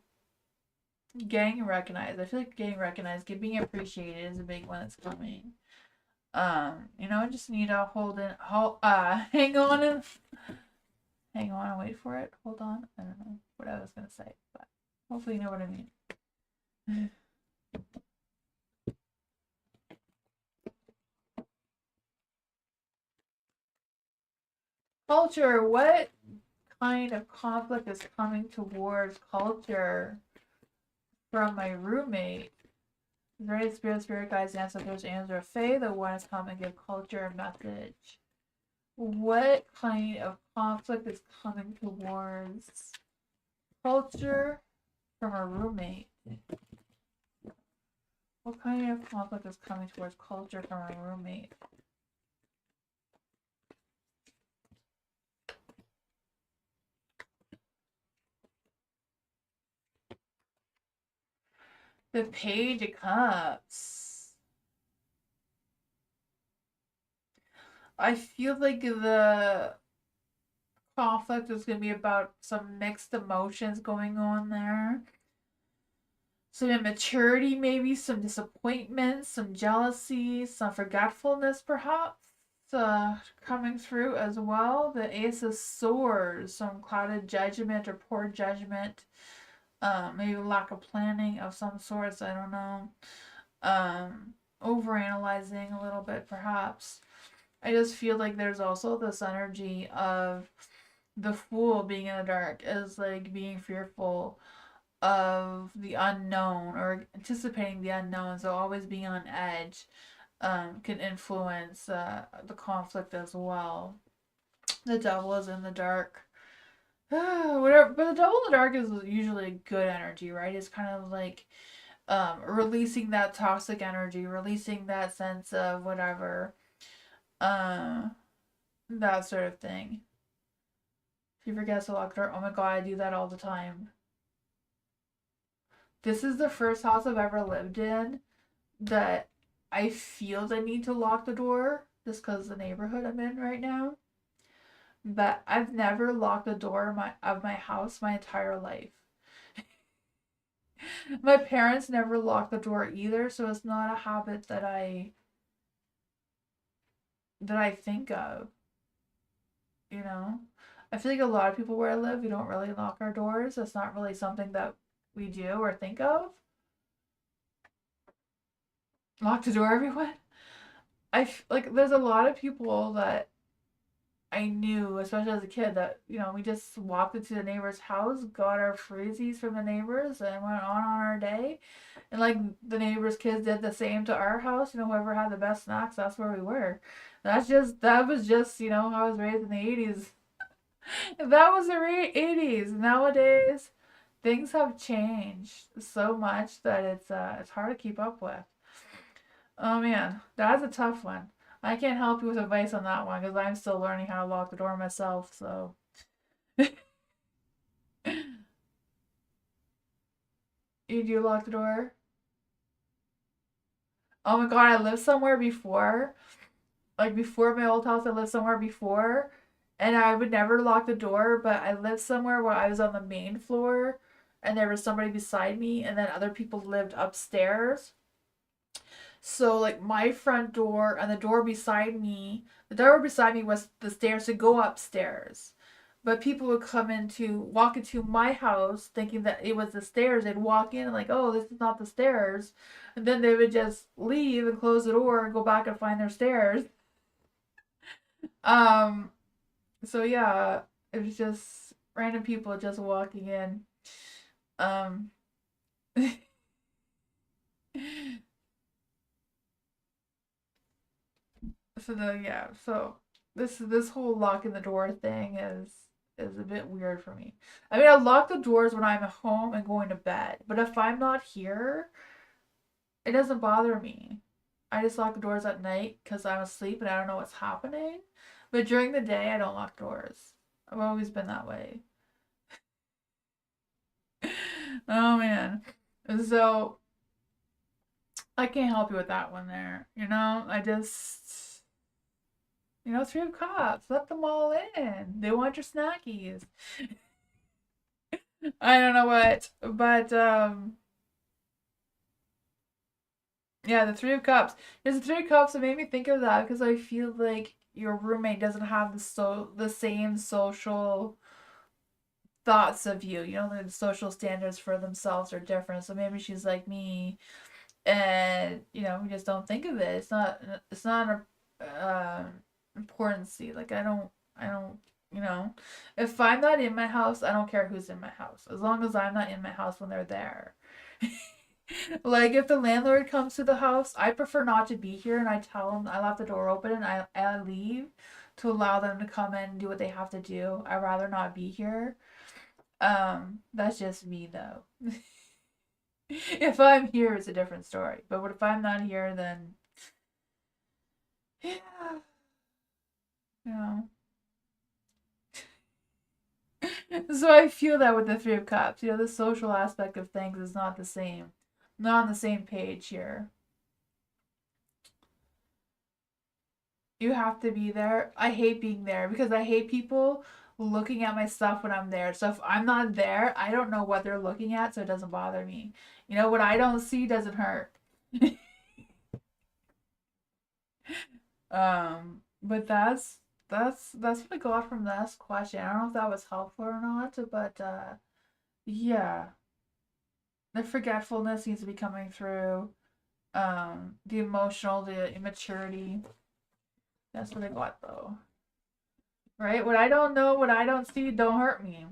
Getting recognized. I feel like getting recognized, being appreciated is a big one that's coming. I just need to hang on and wait for it. Hold on. I don't know what I was gonna say, but hopefully you know what I mean. Culture. What kind of conflict is coming towards culture from my roommate? Very spirit guides, ancestors, and Fae, the one is come and give culture a message. What kind of conflict is coming towards culture from a roommate? What kind of conflict is coming towards culture from a roommate? The Page of Cups. I feel like the conflict is going to be about some mixed emotions going on there. Some immaturity, maybe, some disappointment, some jealousy, some forgetfulness, perhaps, coming through as well. The Ace of Swords, some clouded judgment or poor judgment, maybe lack of planning of some sorts, I don't know. Overanalyzing a little bit, perhaps. I just feel like there's also this energy of the Fool being in the dark is like being fearful of the unknown or anticipating the unknown, so always being on edge can influence the conflict as well. The Devil is in the dark. Whatever, but the Devil in the dark is usually a good energy, right? It's kind of like releasing that toxic energy, releasing that sense of whatever, that sort of thing. If you forget to lock the door, oh my god, I do that all the time. This is the first house I've ever lived in that I feel the need to lock the door just because of the neighborhood I'm in right now. But I've never locked the door of my house my entire life. My parents never locked the door either, so it's not a habit that I think of. You know, I feel like a lot of people where I live, we don't really lock our doors. It's not really something that we do or think of. Lock the door, everyone. Like there's a lot of people that I knew, especially as a kid, that we just walked into the neighbor's house, got our freezies from the neighbors, and went on our day. And like the neighbors' kids did the same to our house. Whoever had the best snacks, that's where we were. That was just I was raised in the 80s. That was the 80s. Nowadays, things have changed so much that it's hard to keep up with. Oh man, that's a tough one. I can't help you with advice on that one because I'm still learning how to lock the door myself. So, you do lock the door? Oh my god, I lived somewhere before. Like before my old house, I lived somewhere before, and I would never lock the door. But I lived somewhere where I was on the main floor, and there was somebody beside me, and then other people lived upstairs. So like my front door and the door beside me was the stairs to go upstairs. But people would walk into my house thinking that it was the stairs. They'd walk in and like, oh, this is not the stairs. And then they would just leave and close the door and go back and find their stairs. Um, so yeah, it was just random people just walking in. Um, so this whole locking the door thing is a bit weird for me. I mean, I lock the doors when I'm at home and going to bed, but if I'm not here, it doesn't bother me. I just lock the doors at night because I'm asleep and I don't know what's happening. But during the day, I don't lock doors. I've always been that way. Oh man. So I can't help you with that one there. I just Three of Cups. Let them all in. They want your snackies. I don't know what, but yeah, the Three of Cups. There's the Three of Cups that made me think of that because I feel like your roommate doesn't have the same social thoughts of you. You know, the social standards for themselves are different. So maybe she's like me, and we just don't think of it. It's not a importancy. Like I don't. You know, if I'm not in my house, I don't care who's in my house, as long as I'm not in my house when they're there. Like if the landlord comes to the house, I prefer not to be here, and I tell them I left the door open and I leave to allow them to come in and do what they have to do. I'd rather not be here. That's just me though. If I'm here, it's a different story. But what if I'm not here? Then yeah, you know. So I feel that with the Three of Cups, the social aspect of things is not the same, not on the same page here. You have to be there. I hate being there because I hate people looking at my stuff when I'm there. So if I'm not there, I don't know what they're looking at, so it doesn't bother me. What I don't see doesn't hurt. But that's what I got from this question. I don't know if that was helpful or not, but yeah, the forgetfulness needs to be coming through. The emotional, the immaturity. That's what I got though. Right? What I don't know, what I don't see, don't hurt me.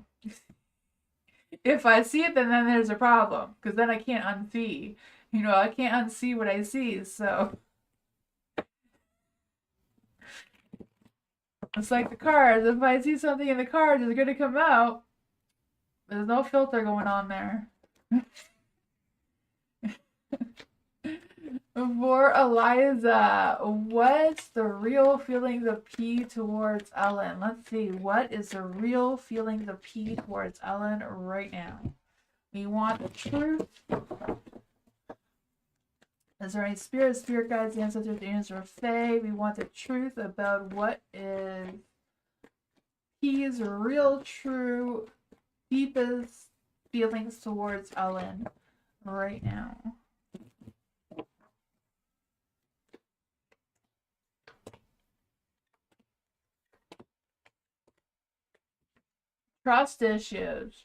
If I see it, then there's a problem because then I can't unsee. I can't unsee what I see. So it's like the cards. If I see something in the cards, it's gonna come out. There's no filter going on there. For Eliza, what's the real feelings of P towards Ellen? Let's see. What is the real feelings of P towards Ellen right now? We want the truth. Is there any spirit guides, ancestors, angels, or fae? We want the truth about what is P's real, true, deepest feelings towards Ellen right now. Trust issues,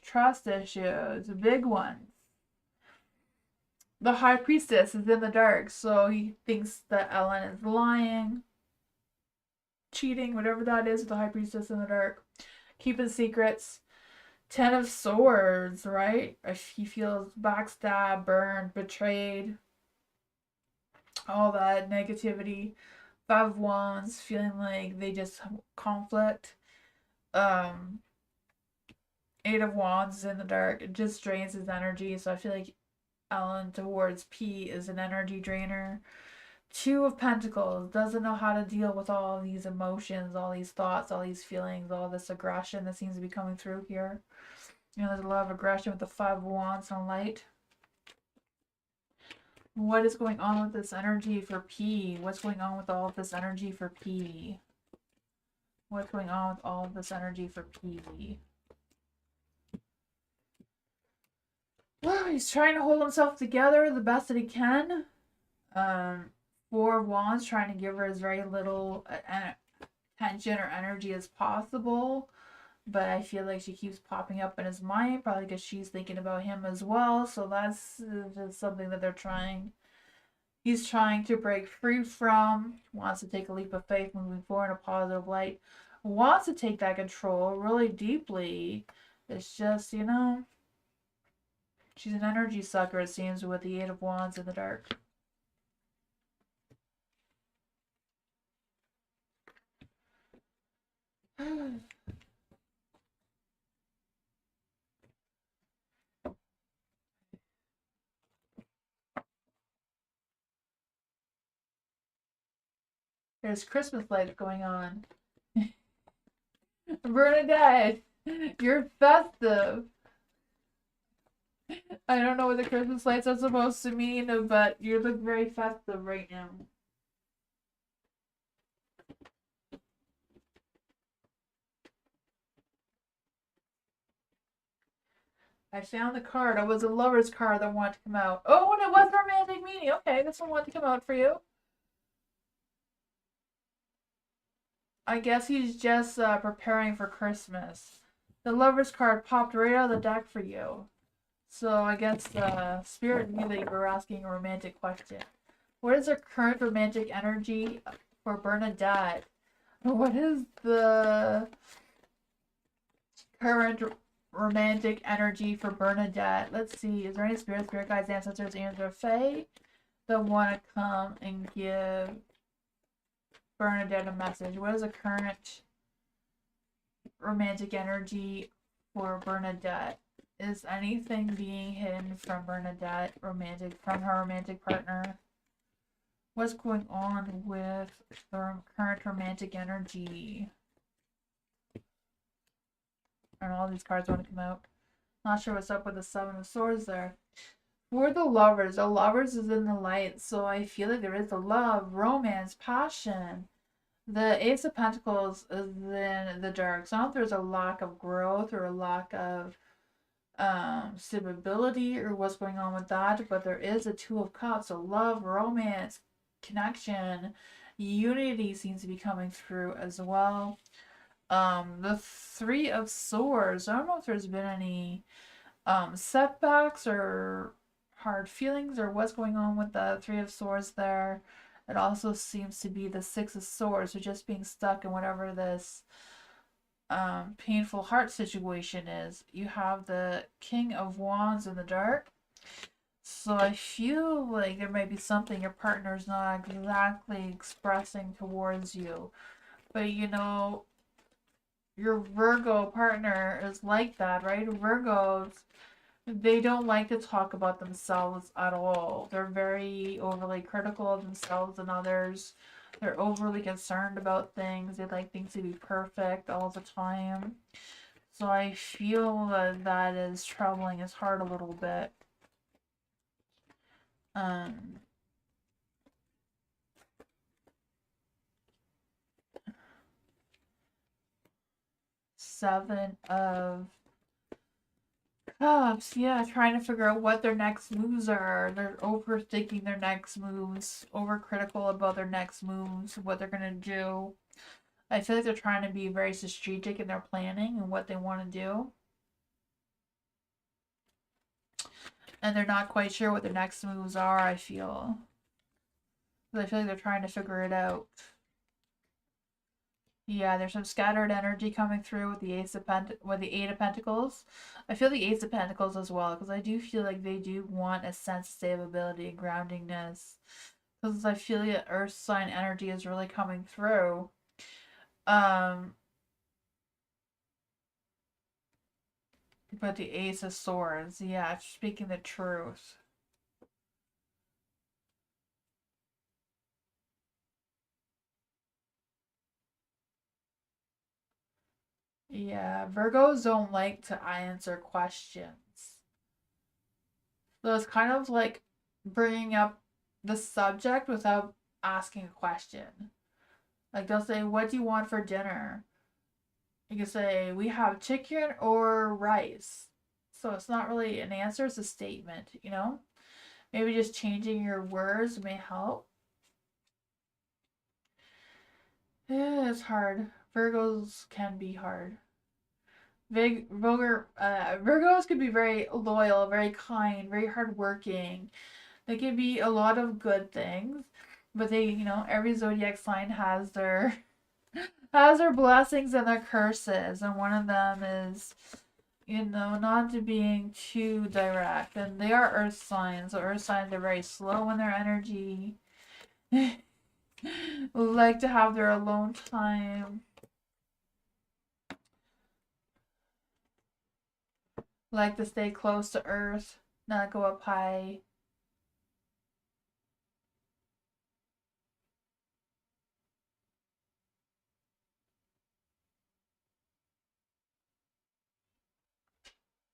big ones. The High Priestess is in the dark, so he thinks that Ellen is lying, cheating, whatever that is, the High Priestess in the dark. Keeping secrets. Ten of Swords, right? He feels backstabbed, burned, betrayed, all that negativity. Five of Wands, feeling like they just have conflict. Um, Eight of Wands is in the dark. It just drains his energy, so I feel like Ellen towards P is an energy drainer. Two of Pentacles doesn't know how to deal with all these emotions, all these thoughts, all these feelings, all this aggression that seems to be coming through here. There's a lot of aggression with the Five of Wands on light. What is going on with this energy for P? What's going on with all of this energy for P? What's going on with all of this energy for P? Well, he's trying to hold himself together the best that he can. Four of Wands, trying to give her as very little attention or energy as possible. But I feel like she keeps popping up in his mind, probably because she's thinking about him as well. So that's just something that he's trying to break free from, wants to take a leap of faith moving forward in a positive light, wants to take that control really deeply. It's just, she's an energy sucker, it seems, with the Eight of Wands in the dark. There's Christmas lights going on. Bernadette, you're festive. I don't know what the Christmas lights are supposed to mean, but you look very festive right now. I found the card. It was a lover's card that wanted to come out. Oh, and it was romantic meaning. Okay, this one wanted to come out for you. I guess he's just preparing for Christmas. The lover's card popped right out of the deck for you. So I guess the spirit knew that you were asking a romantic question. What is the current romantic energy for Bernadette? What is the current romantic energy for Bernadette? Let's see. Is there any spirit guides, ancestors, Tamsy Fae that want to come and give Bernadette a message? What is the current romantic energy for Bernadette? Is anything being hidden from Bernadette from her romantic partner? What's going on with the current romantic energy? And all these cards want to come out. Not sure what's up with the Seven of Swords there. For the lovers is in the light, so I feel like there is a love, romance, passion. The Ace of Pentacles is in the dark. So I don't know if there's a lack of growth or a lack of stability or what's going on with that, but there is a Two of Cups. So love, romance, connection, unity seems to be coming through as well. The Three of Swords. I don't know if there's been any setbacks or hard feelings or what's going on with the Three of Swords there. It also seems to be the Six of Swords, so just being stuck in whatever this painful heart situation is. You have the King of Wands in the dark. So I feel like there might be something your partner's not exactly expressing towards you. But you know, your Virgo partner is like that, right? Virgos, they don't like to talk about themselves at all. They're very overly critical of themselves and others. They're overly concerned about things. They like things to be perfect all the time. So I feel that that is troubling his heart a little bit. Seven of Cups, yeah, trying to figure out what their next moves are. They're overthinking their next moves, overcritical about their next moves, what they're gonna do. I feel like they're trying to be very strategic in their planning and what they want to do. And they're not quite sure what their next moves are, I feel. But I feel like they're trying to figure it out. Yeah, there's some scattered energy coming through with the Eight of Pentacles. I feel the Ace of Pentacles as well, because I do feel like they do want a sense of stability and groundingness. Because I feel the Earth sign energy is really coming through. But the Ace of Swords, yeah, speaking the truth. Yeah, Virgos don't like to answer questions. So it's kind of like bringing up the subject without asking a question. Like they'll say, "What do you want for dinner?" You can say, "We have chicken or rice." So it's not really an answer, it's a statement, you know? Maybe just changing your words may help. Yeah, it's hard. Virgos can be hard. Virgos could be very loyal, very kind, very hardworking. They can be a lot of good things, but every zodiac sign has their blessings and their curses, and one of them is, not to being too direct. And they are earth signs, so earth signs are very slow in their energy. Like to have their alone time. Like to stay close to earth, not go up high.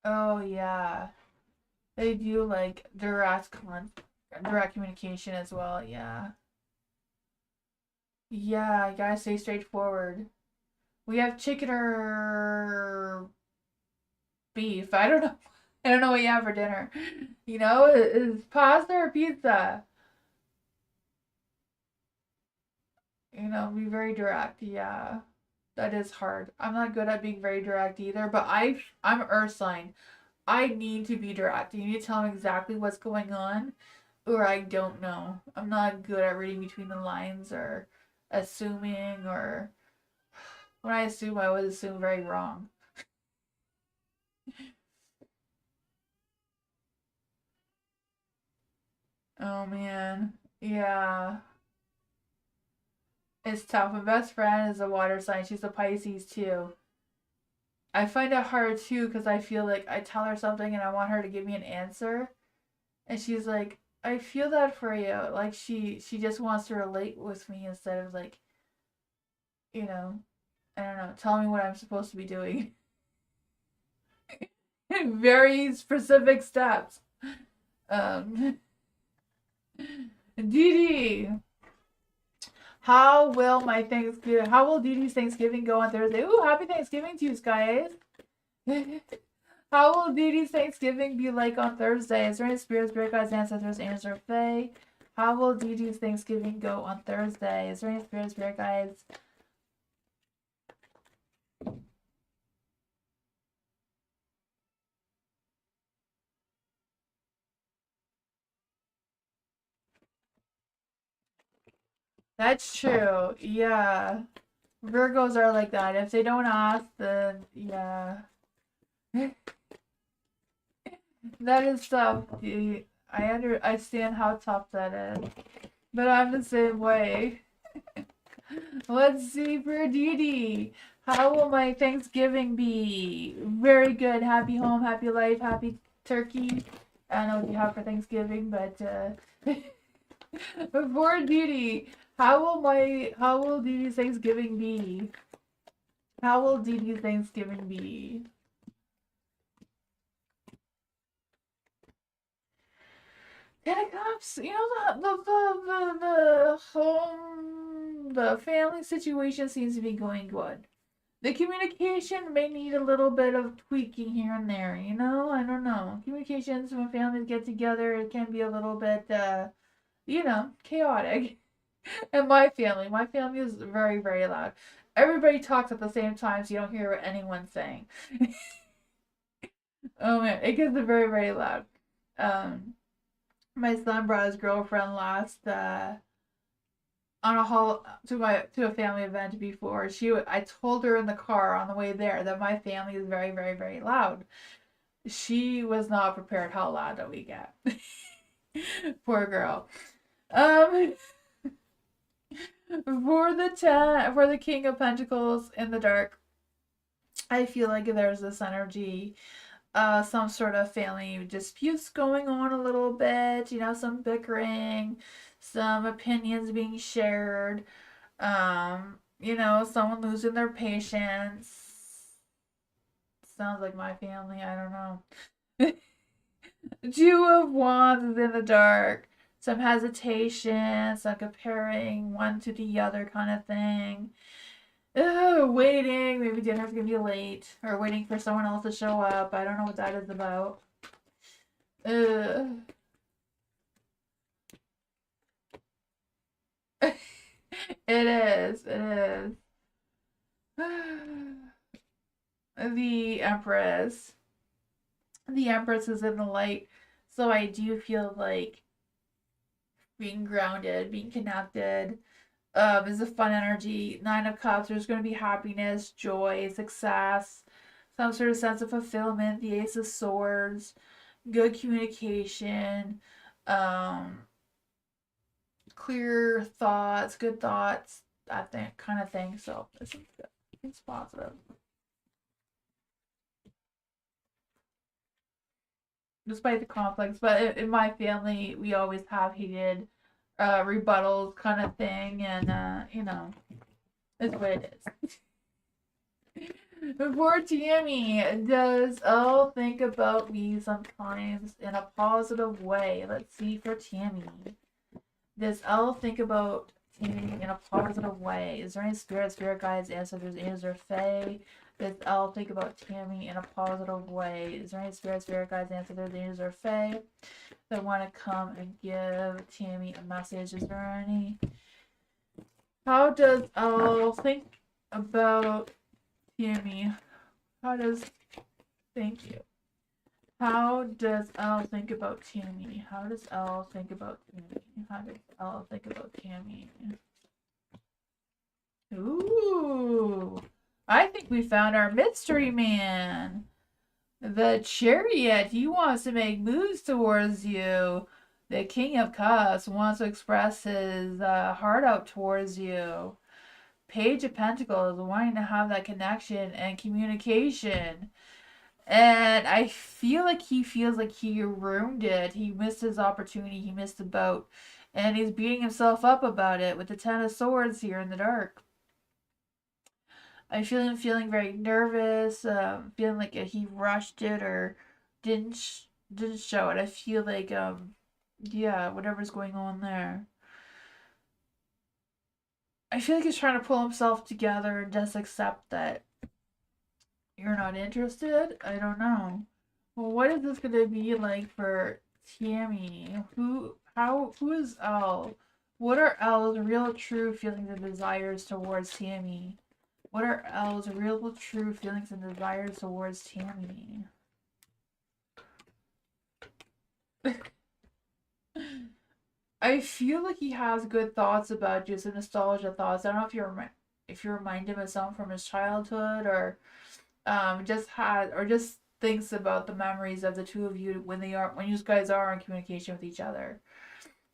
Oh yeah. They do like direct communication as well, yeah. Yeah, you gotta stay straightforward. We have chicken or beef. I don't know. I don't know what you have for dinner. You know, is pasta or pizza? You know, be very direct. Yeah, that is hard. I'm not good at being very direct either, but I'm Earth sign. I need to be direct. You need to tell me exactly what's going on, or I don't know. I'm not good at reading between the lines or assuming, or when I assume, I always assume very wrong. Oh man. Yeah. It's tough. My best friend is a water sign. She's a Pisces too. I find it hard too because I feel like I tell her something and I want her to give me an answer, and she's like, "I feel that for you." Like she just wants to relate with me instead of like, you know, I don't know, tell me what I'm supposed to be doing. Very specific steps. Um, Didi, how will Didi's Thanksgiving go on Thursday? Ooh, happy Thanksgiving to you guys. How will Didi's Thanksgiving be like on Thursday? Is there any spirits, spirit guides, ancestors, angels, or fae? How will Didi's Thanksgiving go on Thursday? Is there any spirits, spirit guides? That's true. Yeah. Virgos are like that. If they don't ask, then yeah. That is tough. I understand how tough that is. But I'm the same way. Let's see for Didi. How will my Thanksgiving be? Very good. Happy home, happy life, happy turkey. I don't know what you have for Thanksgiving, but for Didi, how will Didi's Thanksgiving be? How will Didi's Thanksgiving be? Ten of Cups, you know, the home, the family situation seems to be going good. The communication may need a little bit of tweaking here and there, you know? I don't know. Communications when families get together, it can be a little bit, chaotic. And my family is very, very loud. Everybody talks at the same time, so you don't hear what anyone's saying. Oh man, it gets very, very loud. Um, my son brought his girlfriend last on a to a family event before. I told her in the car on the way there that my family is very, very, very loud. She was not prepared how loud that we get. Poor girl. Um, for the King of Pentacles in the dark, I feel like there's this energy, some sort of family disputes going on a little bit, you know, some bickering, some opinions being shared, someone losing their patience. Sounds like my family, I don't know. Two of Wands is in the dark. Some hesitation, some comparing one to the other kind of thing. Waiting. Maybe dinner's gonna be late. Or waiting for someone else to show up. I don't know what that is about. It is. It is. The Empress. The Empress is in the light. So I do feel like being grounded, being connected, is a fun energy. Nine of Cups, there's going to be happiness, joy, success, some sort of sense of fulfillment. The Ace of Swords, good communication, um, clear thoughts, good thoughts, that thing, kind of thing. So it's positive. Despite the conflicts, but in my family, we always have heated rebuttals kind of thing, and it's what it is. Before Tammy, does Elle think about me sometimes in a positive way? Let's see for Tammy. Does Elle think about Tammy in a positive way? Is there any spirit guides, ancestors, angels, or fae does Elle think about Tammy in a positive way? Is there any spirit guides, ancestors, angels, or fae that want to come and give Tammy a message? Is there any? How does Elle think about Tammy? How does... Thank you. How does Elle think about Tammy? How does Elle think about Tammy? How does Elle think about Tammy? Ooh. I think we found our mystery man. The Chariot. He wants to make moves towards you. The King of Cups wants to express his heart out towards you. Page of Pentacles wanting to have that connection and communication. And I feel like he feels like he ruined it. He missed his opportunity. He missed the boat. And he's beating himself up about it with the Ten of Swords here in the dark. I feel him feeling very nervous, feeling like he rushed it or didn't show it. I feel like, yeah, whatever's going on there. I feel like he's trying to pull himself together and just accept that you're not interested. I don't know. Well, what is this gonna be like for Tammy? Who is Elle? What are Elle's real true feelings and desires towards Tammy? What are Elle's real true feelings and desires towards Tammy? I feel like he has good thoughts about you, some nostalgia thoughts. I don't know if you remind him of something from his childhood, or just thinks about the memories of the two of you when you guys are in communication with each other.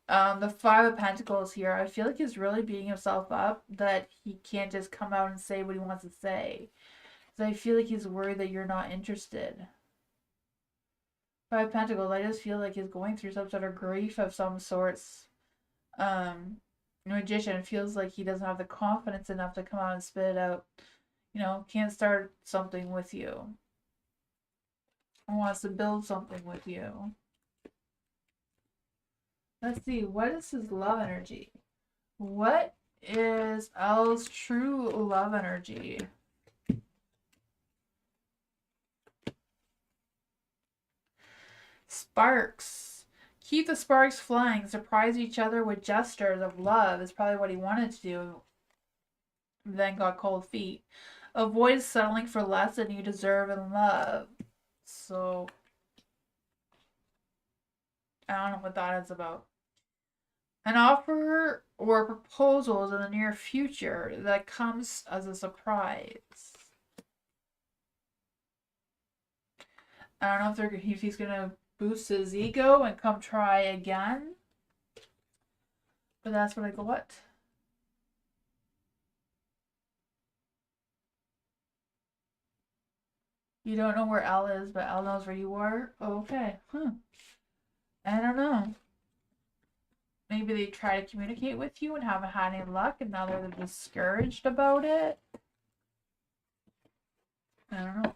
The Five of Pentacles here, I feel like he's really beating himself up that he can't just come out and say what he wants to say. So I feel like he's worried that you're not interested. Five of Pentacles, I just feel like he's going through some sort of grief of some sorts. Magician feels like he doesn't have the confidence enough to come out and spit it out. Can't start something with you. Wants to build something with you. Let's see, what is his love energy? What is Elle's true love energy? Sparks. Keep the sparks flying. Surprise each other with gestures of love is probably what he wanted to do. Then got cold feet. Avoid settling for less than you deserve in love. So, I don't know what that is about. An offer or proposals in the near future that comes as a surprise. I don't know if he's gonna boost his ego and come try again, but that's what I got. You don't know where Elle is, but Elle knows where you are? Okay. I don't know. Maybe they try to communicate with you and haven't had any luck, and now they're discouraged about it. I don't know.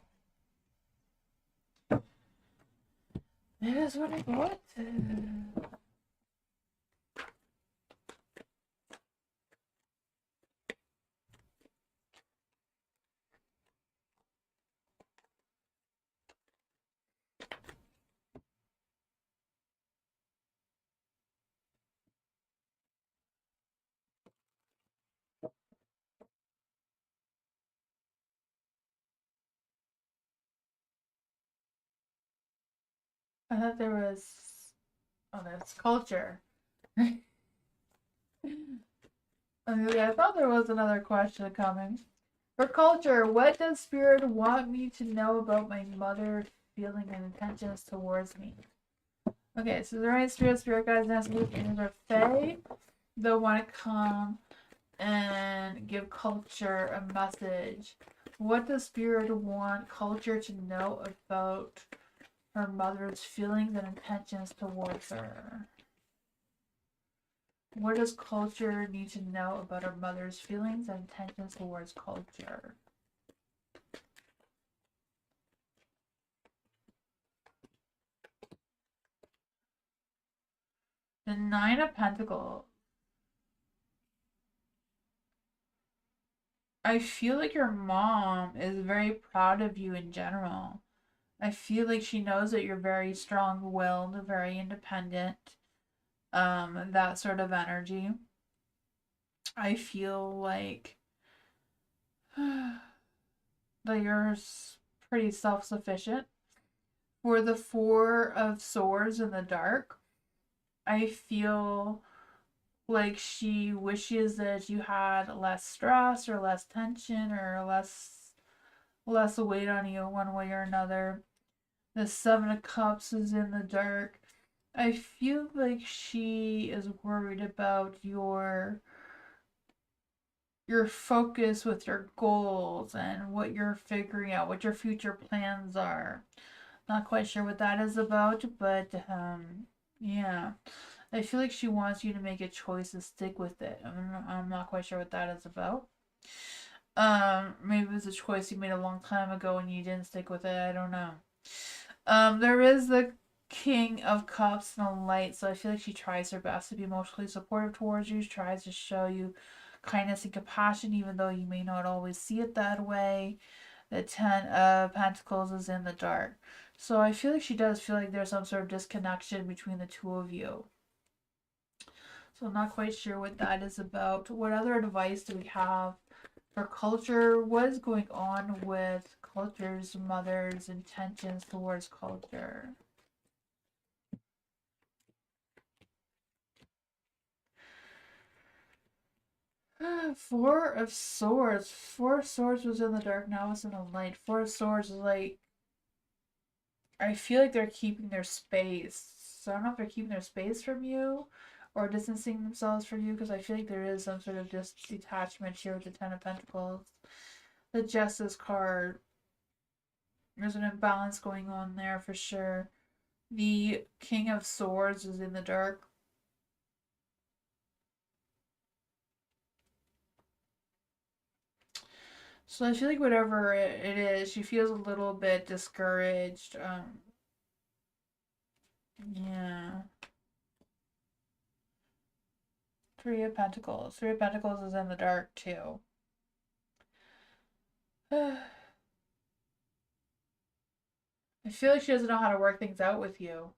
It is what I got. I thought there was... Oh, that's culture. I thought there was another question coming. For culture, what does Spirit want me to know about my mother feeling and intentions towards me? Okay, so there ain't spirit guides, messages, angels, or fae. They'll want to come and give culture a message. What does Spirit want culture to know about her mother's feelings and intentions towards her? What does culture need to know about her mother's feelings and intentions towards culture? The Nine of Pentacles. I feel like your mom is very proud of you in general. I feel like she knows that you're very strong-willed, very independent, that sort of energy. I feel like that you're pretty self-sufficient. For the Four of Swords in the dark, I feel like she wishes that you had less stress or less tension or less weight on you one way or another. The Seven of Cups is in the dark. I feel like she is worried about your focus with your goals and what you're figuring out, what your future plans are. Not quite sure what that is about, but yeah. I feel like she wants you to make a choice and stick with it. I'm not quite sure what that is about. Maybe it was a choice you made a long time ago and you didn't stick with it. I don't know. There is the King of Cups and the Light, so I feel like she tries her best to be emotionally supportive towards you. She tries to show you kindness and compassion, even though you may not always see it that way. The Ten of Pentacles is in the dark. So I feel like she does feel like there's some sort of disconnection between the two of you. So I'm not quite sure what that is about. What other advice do we have for culture? What is going on with culture's mother's intentions towards culture? Four of Swords. Four of Swords was in the dark, now it's in the light. Four of Swords is like, I feel like they're keeping their space. So I don't know if they're keeping their space from you or distancing themselves from you, because I feel like there is some sort of detachment here with the Ten of Pentacles. The Justice card. There's an imbalance going on there for sure. The King of Swords is in the dark. So I feel like whatever it is, she feels a little bit discouraged. Yeah. Three of Pentacles. Three of Pentacles is in the dark too. I feel like she doesn't know how to work things out with you.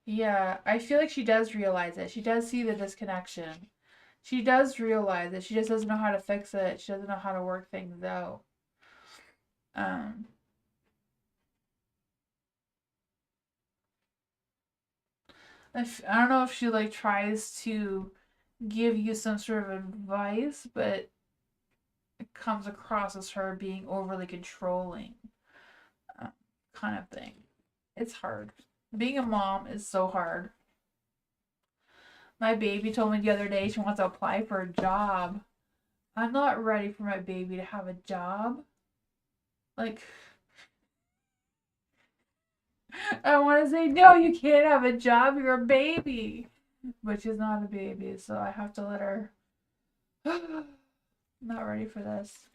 Yeah, I feel like she does realize it. She does see the disconnection. She does realize it. She just doesn't know how to fix it. She doesn't know how to work things out. Um, I don't know if she like tries to give you some sort of advice, but it comes across as her being overly controlling, uh, kind of thing. It's hard. Being a mom is so hard. My baby told me the other day she wants to apply for a job. I'm not ready for my baby to have a job. Like, I want to say, no, you can't have a job. You're a baby. But she's not a baby, so I have to let her. Not ready for this.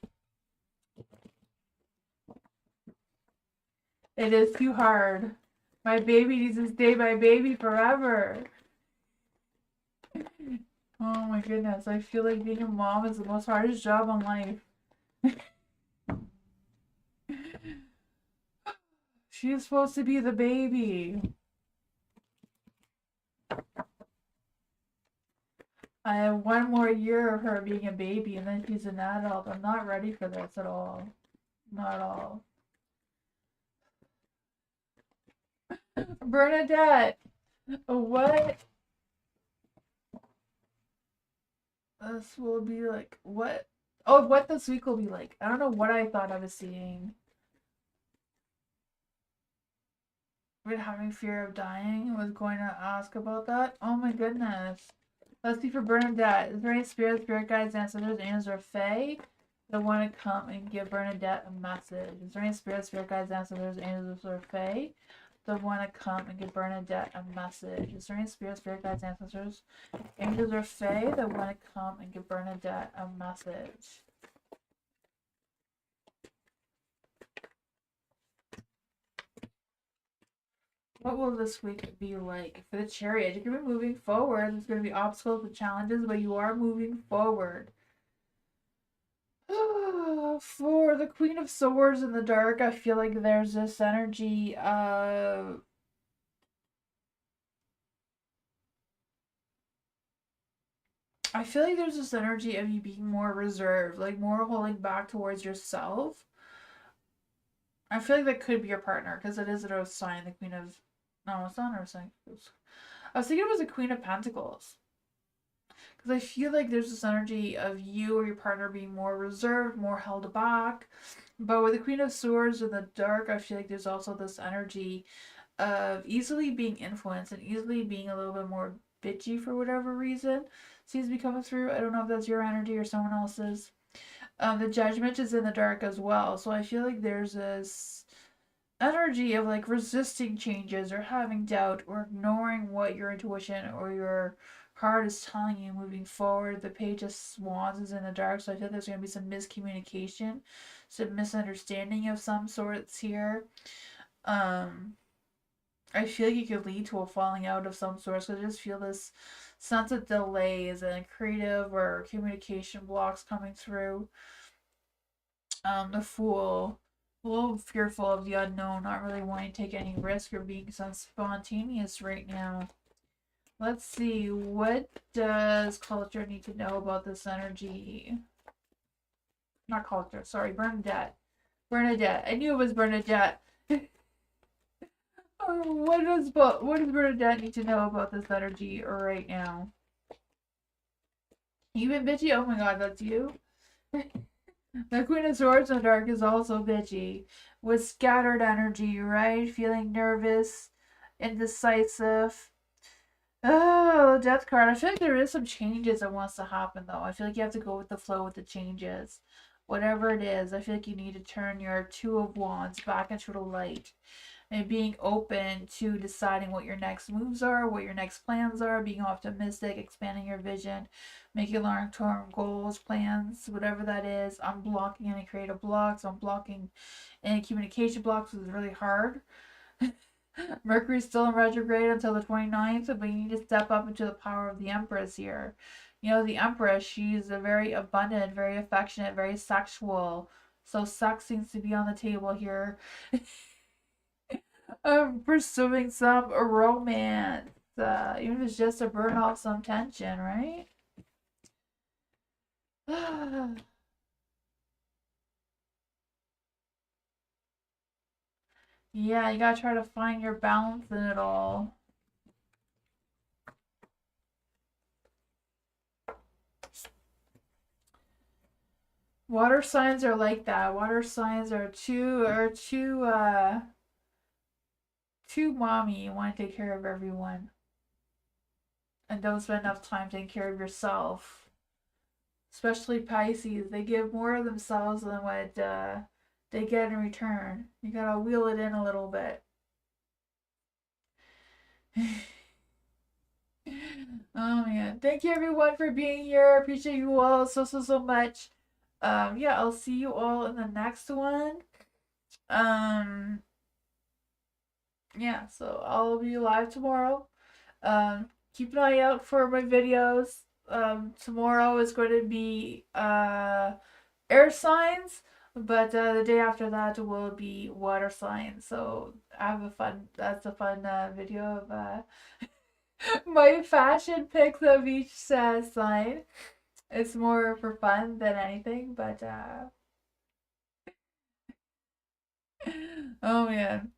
It is too hard. My baby needs to stay my baby forever. Oh my goodness. I feel like being a mom is the most hardest job in life. She's supposed to be the baby. I have one more year of her being a baby and then she's an adult. I'm not ready for this at all. Not at all. Bernadette, what this will be like? What? Oh, what this week will be like. I don't know what I thought I was seeing. We're having fear of dying. I was going to ask about that. Oh my goodness. Let's see for Bernadette. Is there any spirit guides, ancestors, angels, or fae that want to come and give Bernadette a message? Is there any spirit guides, ancestors, angels, or fae that want to come and give Bernadette a message? Is there any spirit guides, ancestors, angels, or fae that want to come and give Bernadette a message? What will this week be like for the Chariot? You're going to be moving forward. There's going to be obstacles and challenges, but you are moving forward. For the Queen of Swords in the dark, I feel like there's this energy of I feel like there's this energy of you being more reserved, like more holding back towards yourself. I feel like that could be your partner because it is an earth sign, the Queen of. No, it's not an earth sign. I was thinking it was the Queen of Pentacles. Because I feel like there's this energy of you or your partner being more reserved, more held back. But with the Queen of Swords in the dark, I feel like there's also this energy of easily being influenced and easily being a little bit more bitchy for whatever reason seems to be coming through. I don't know if that's your energy or someone else's. The Judgment is in the dark as well, so I feel like there's this energy of like resisting changes or having doubt or ignoring what your intuition or your heart is telling you moving forward. The Page of Wands is in the dark, so I feel there's going to be some miscommunication, some misunderstanding of some sorts here. I feel like it could lead to a falling out of some sort. So I just feel this sense of delays and creative or communication blocks coming through. The Fool, a little fearful of the unknown, not really wanting to take any risk or being so spontaneous right now. Let's see, what does culture need to know about this energy? Not culture, sorry, Bernadette. Bernadette. I knew it was Bernadette. What does Bernadette need to know about this energy right now? You been bitchy? Oh my god, that's you? The Queen of Swords in the dark is also bitchy. With scattered energy, right? Feeling nervous, indecisive. Oh, Death card. I feel like there is some changes that wants to happen though. I feel like you have to go with the flow with the changes. Whatever it is, I feel like you need to turn your Two of Wands back into the light. And being open to deciding what your next moves are, what your next plans are, being optimistic, expanding your vision, making long-term goals, plans, whatever that is. Unblocking any creative blocks, unblocking any communication blocks is really hard. Mercury's still in retrograde until the 29th, but you need to step up into the power of the Empress here. You know, the Empress, she's a very abundant, very affectionate, very sexual. So sex seems to be on the table here. Pursuing some romance. Even if it's just to burn off some tension, right? Yeah, you gotta try to find your balance in it all. Water signs are like that. Water signs are too mommy. You want to take care of everyone. And don't spend enough time taking care of yourself. Especially Pisces. They give more of themselves than what they get in return. You gotta wheel it in a little bit. Oh man. Thank you everyone for being here. I appreciate you all so much. Yeah, I'll see you all in the next one. Yeah, so I'll be live tomorrow. Keep an eye out for my videos. Tomorrow is going to be air signs, but the day after that will be water signs. So that's a fun video of my fashion pics of each sign. It's more for fun than anything, but oh man.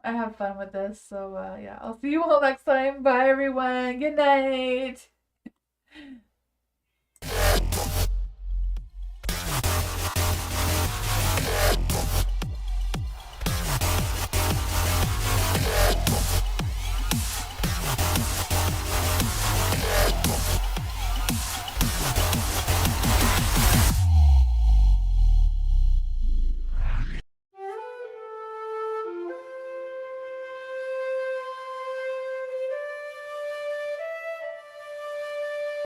I have fun with this. So, yeah, I'll see you all next time. Bye, everyone. Good night.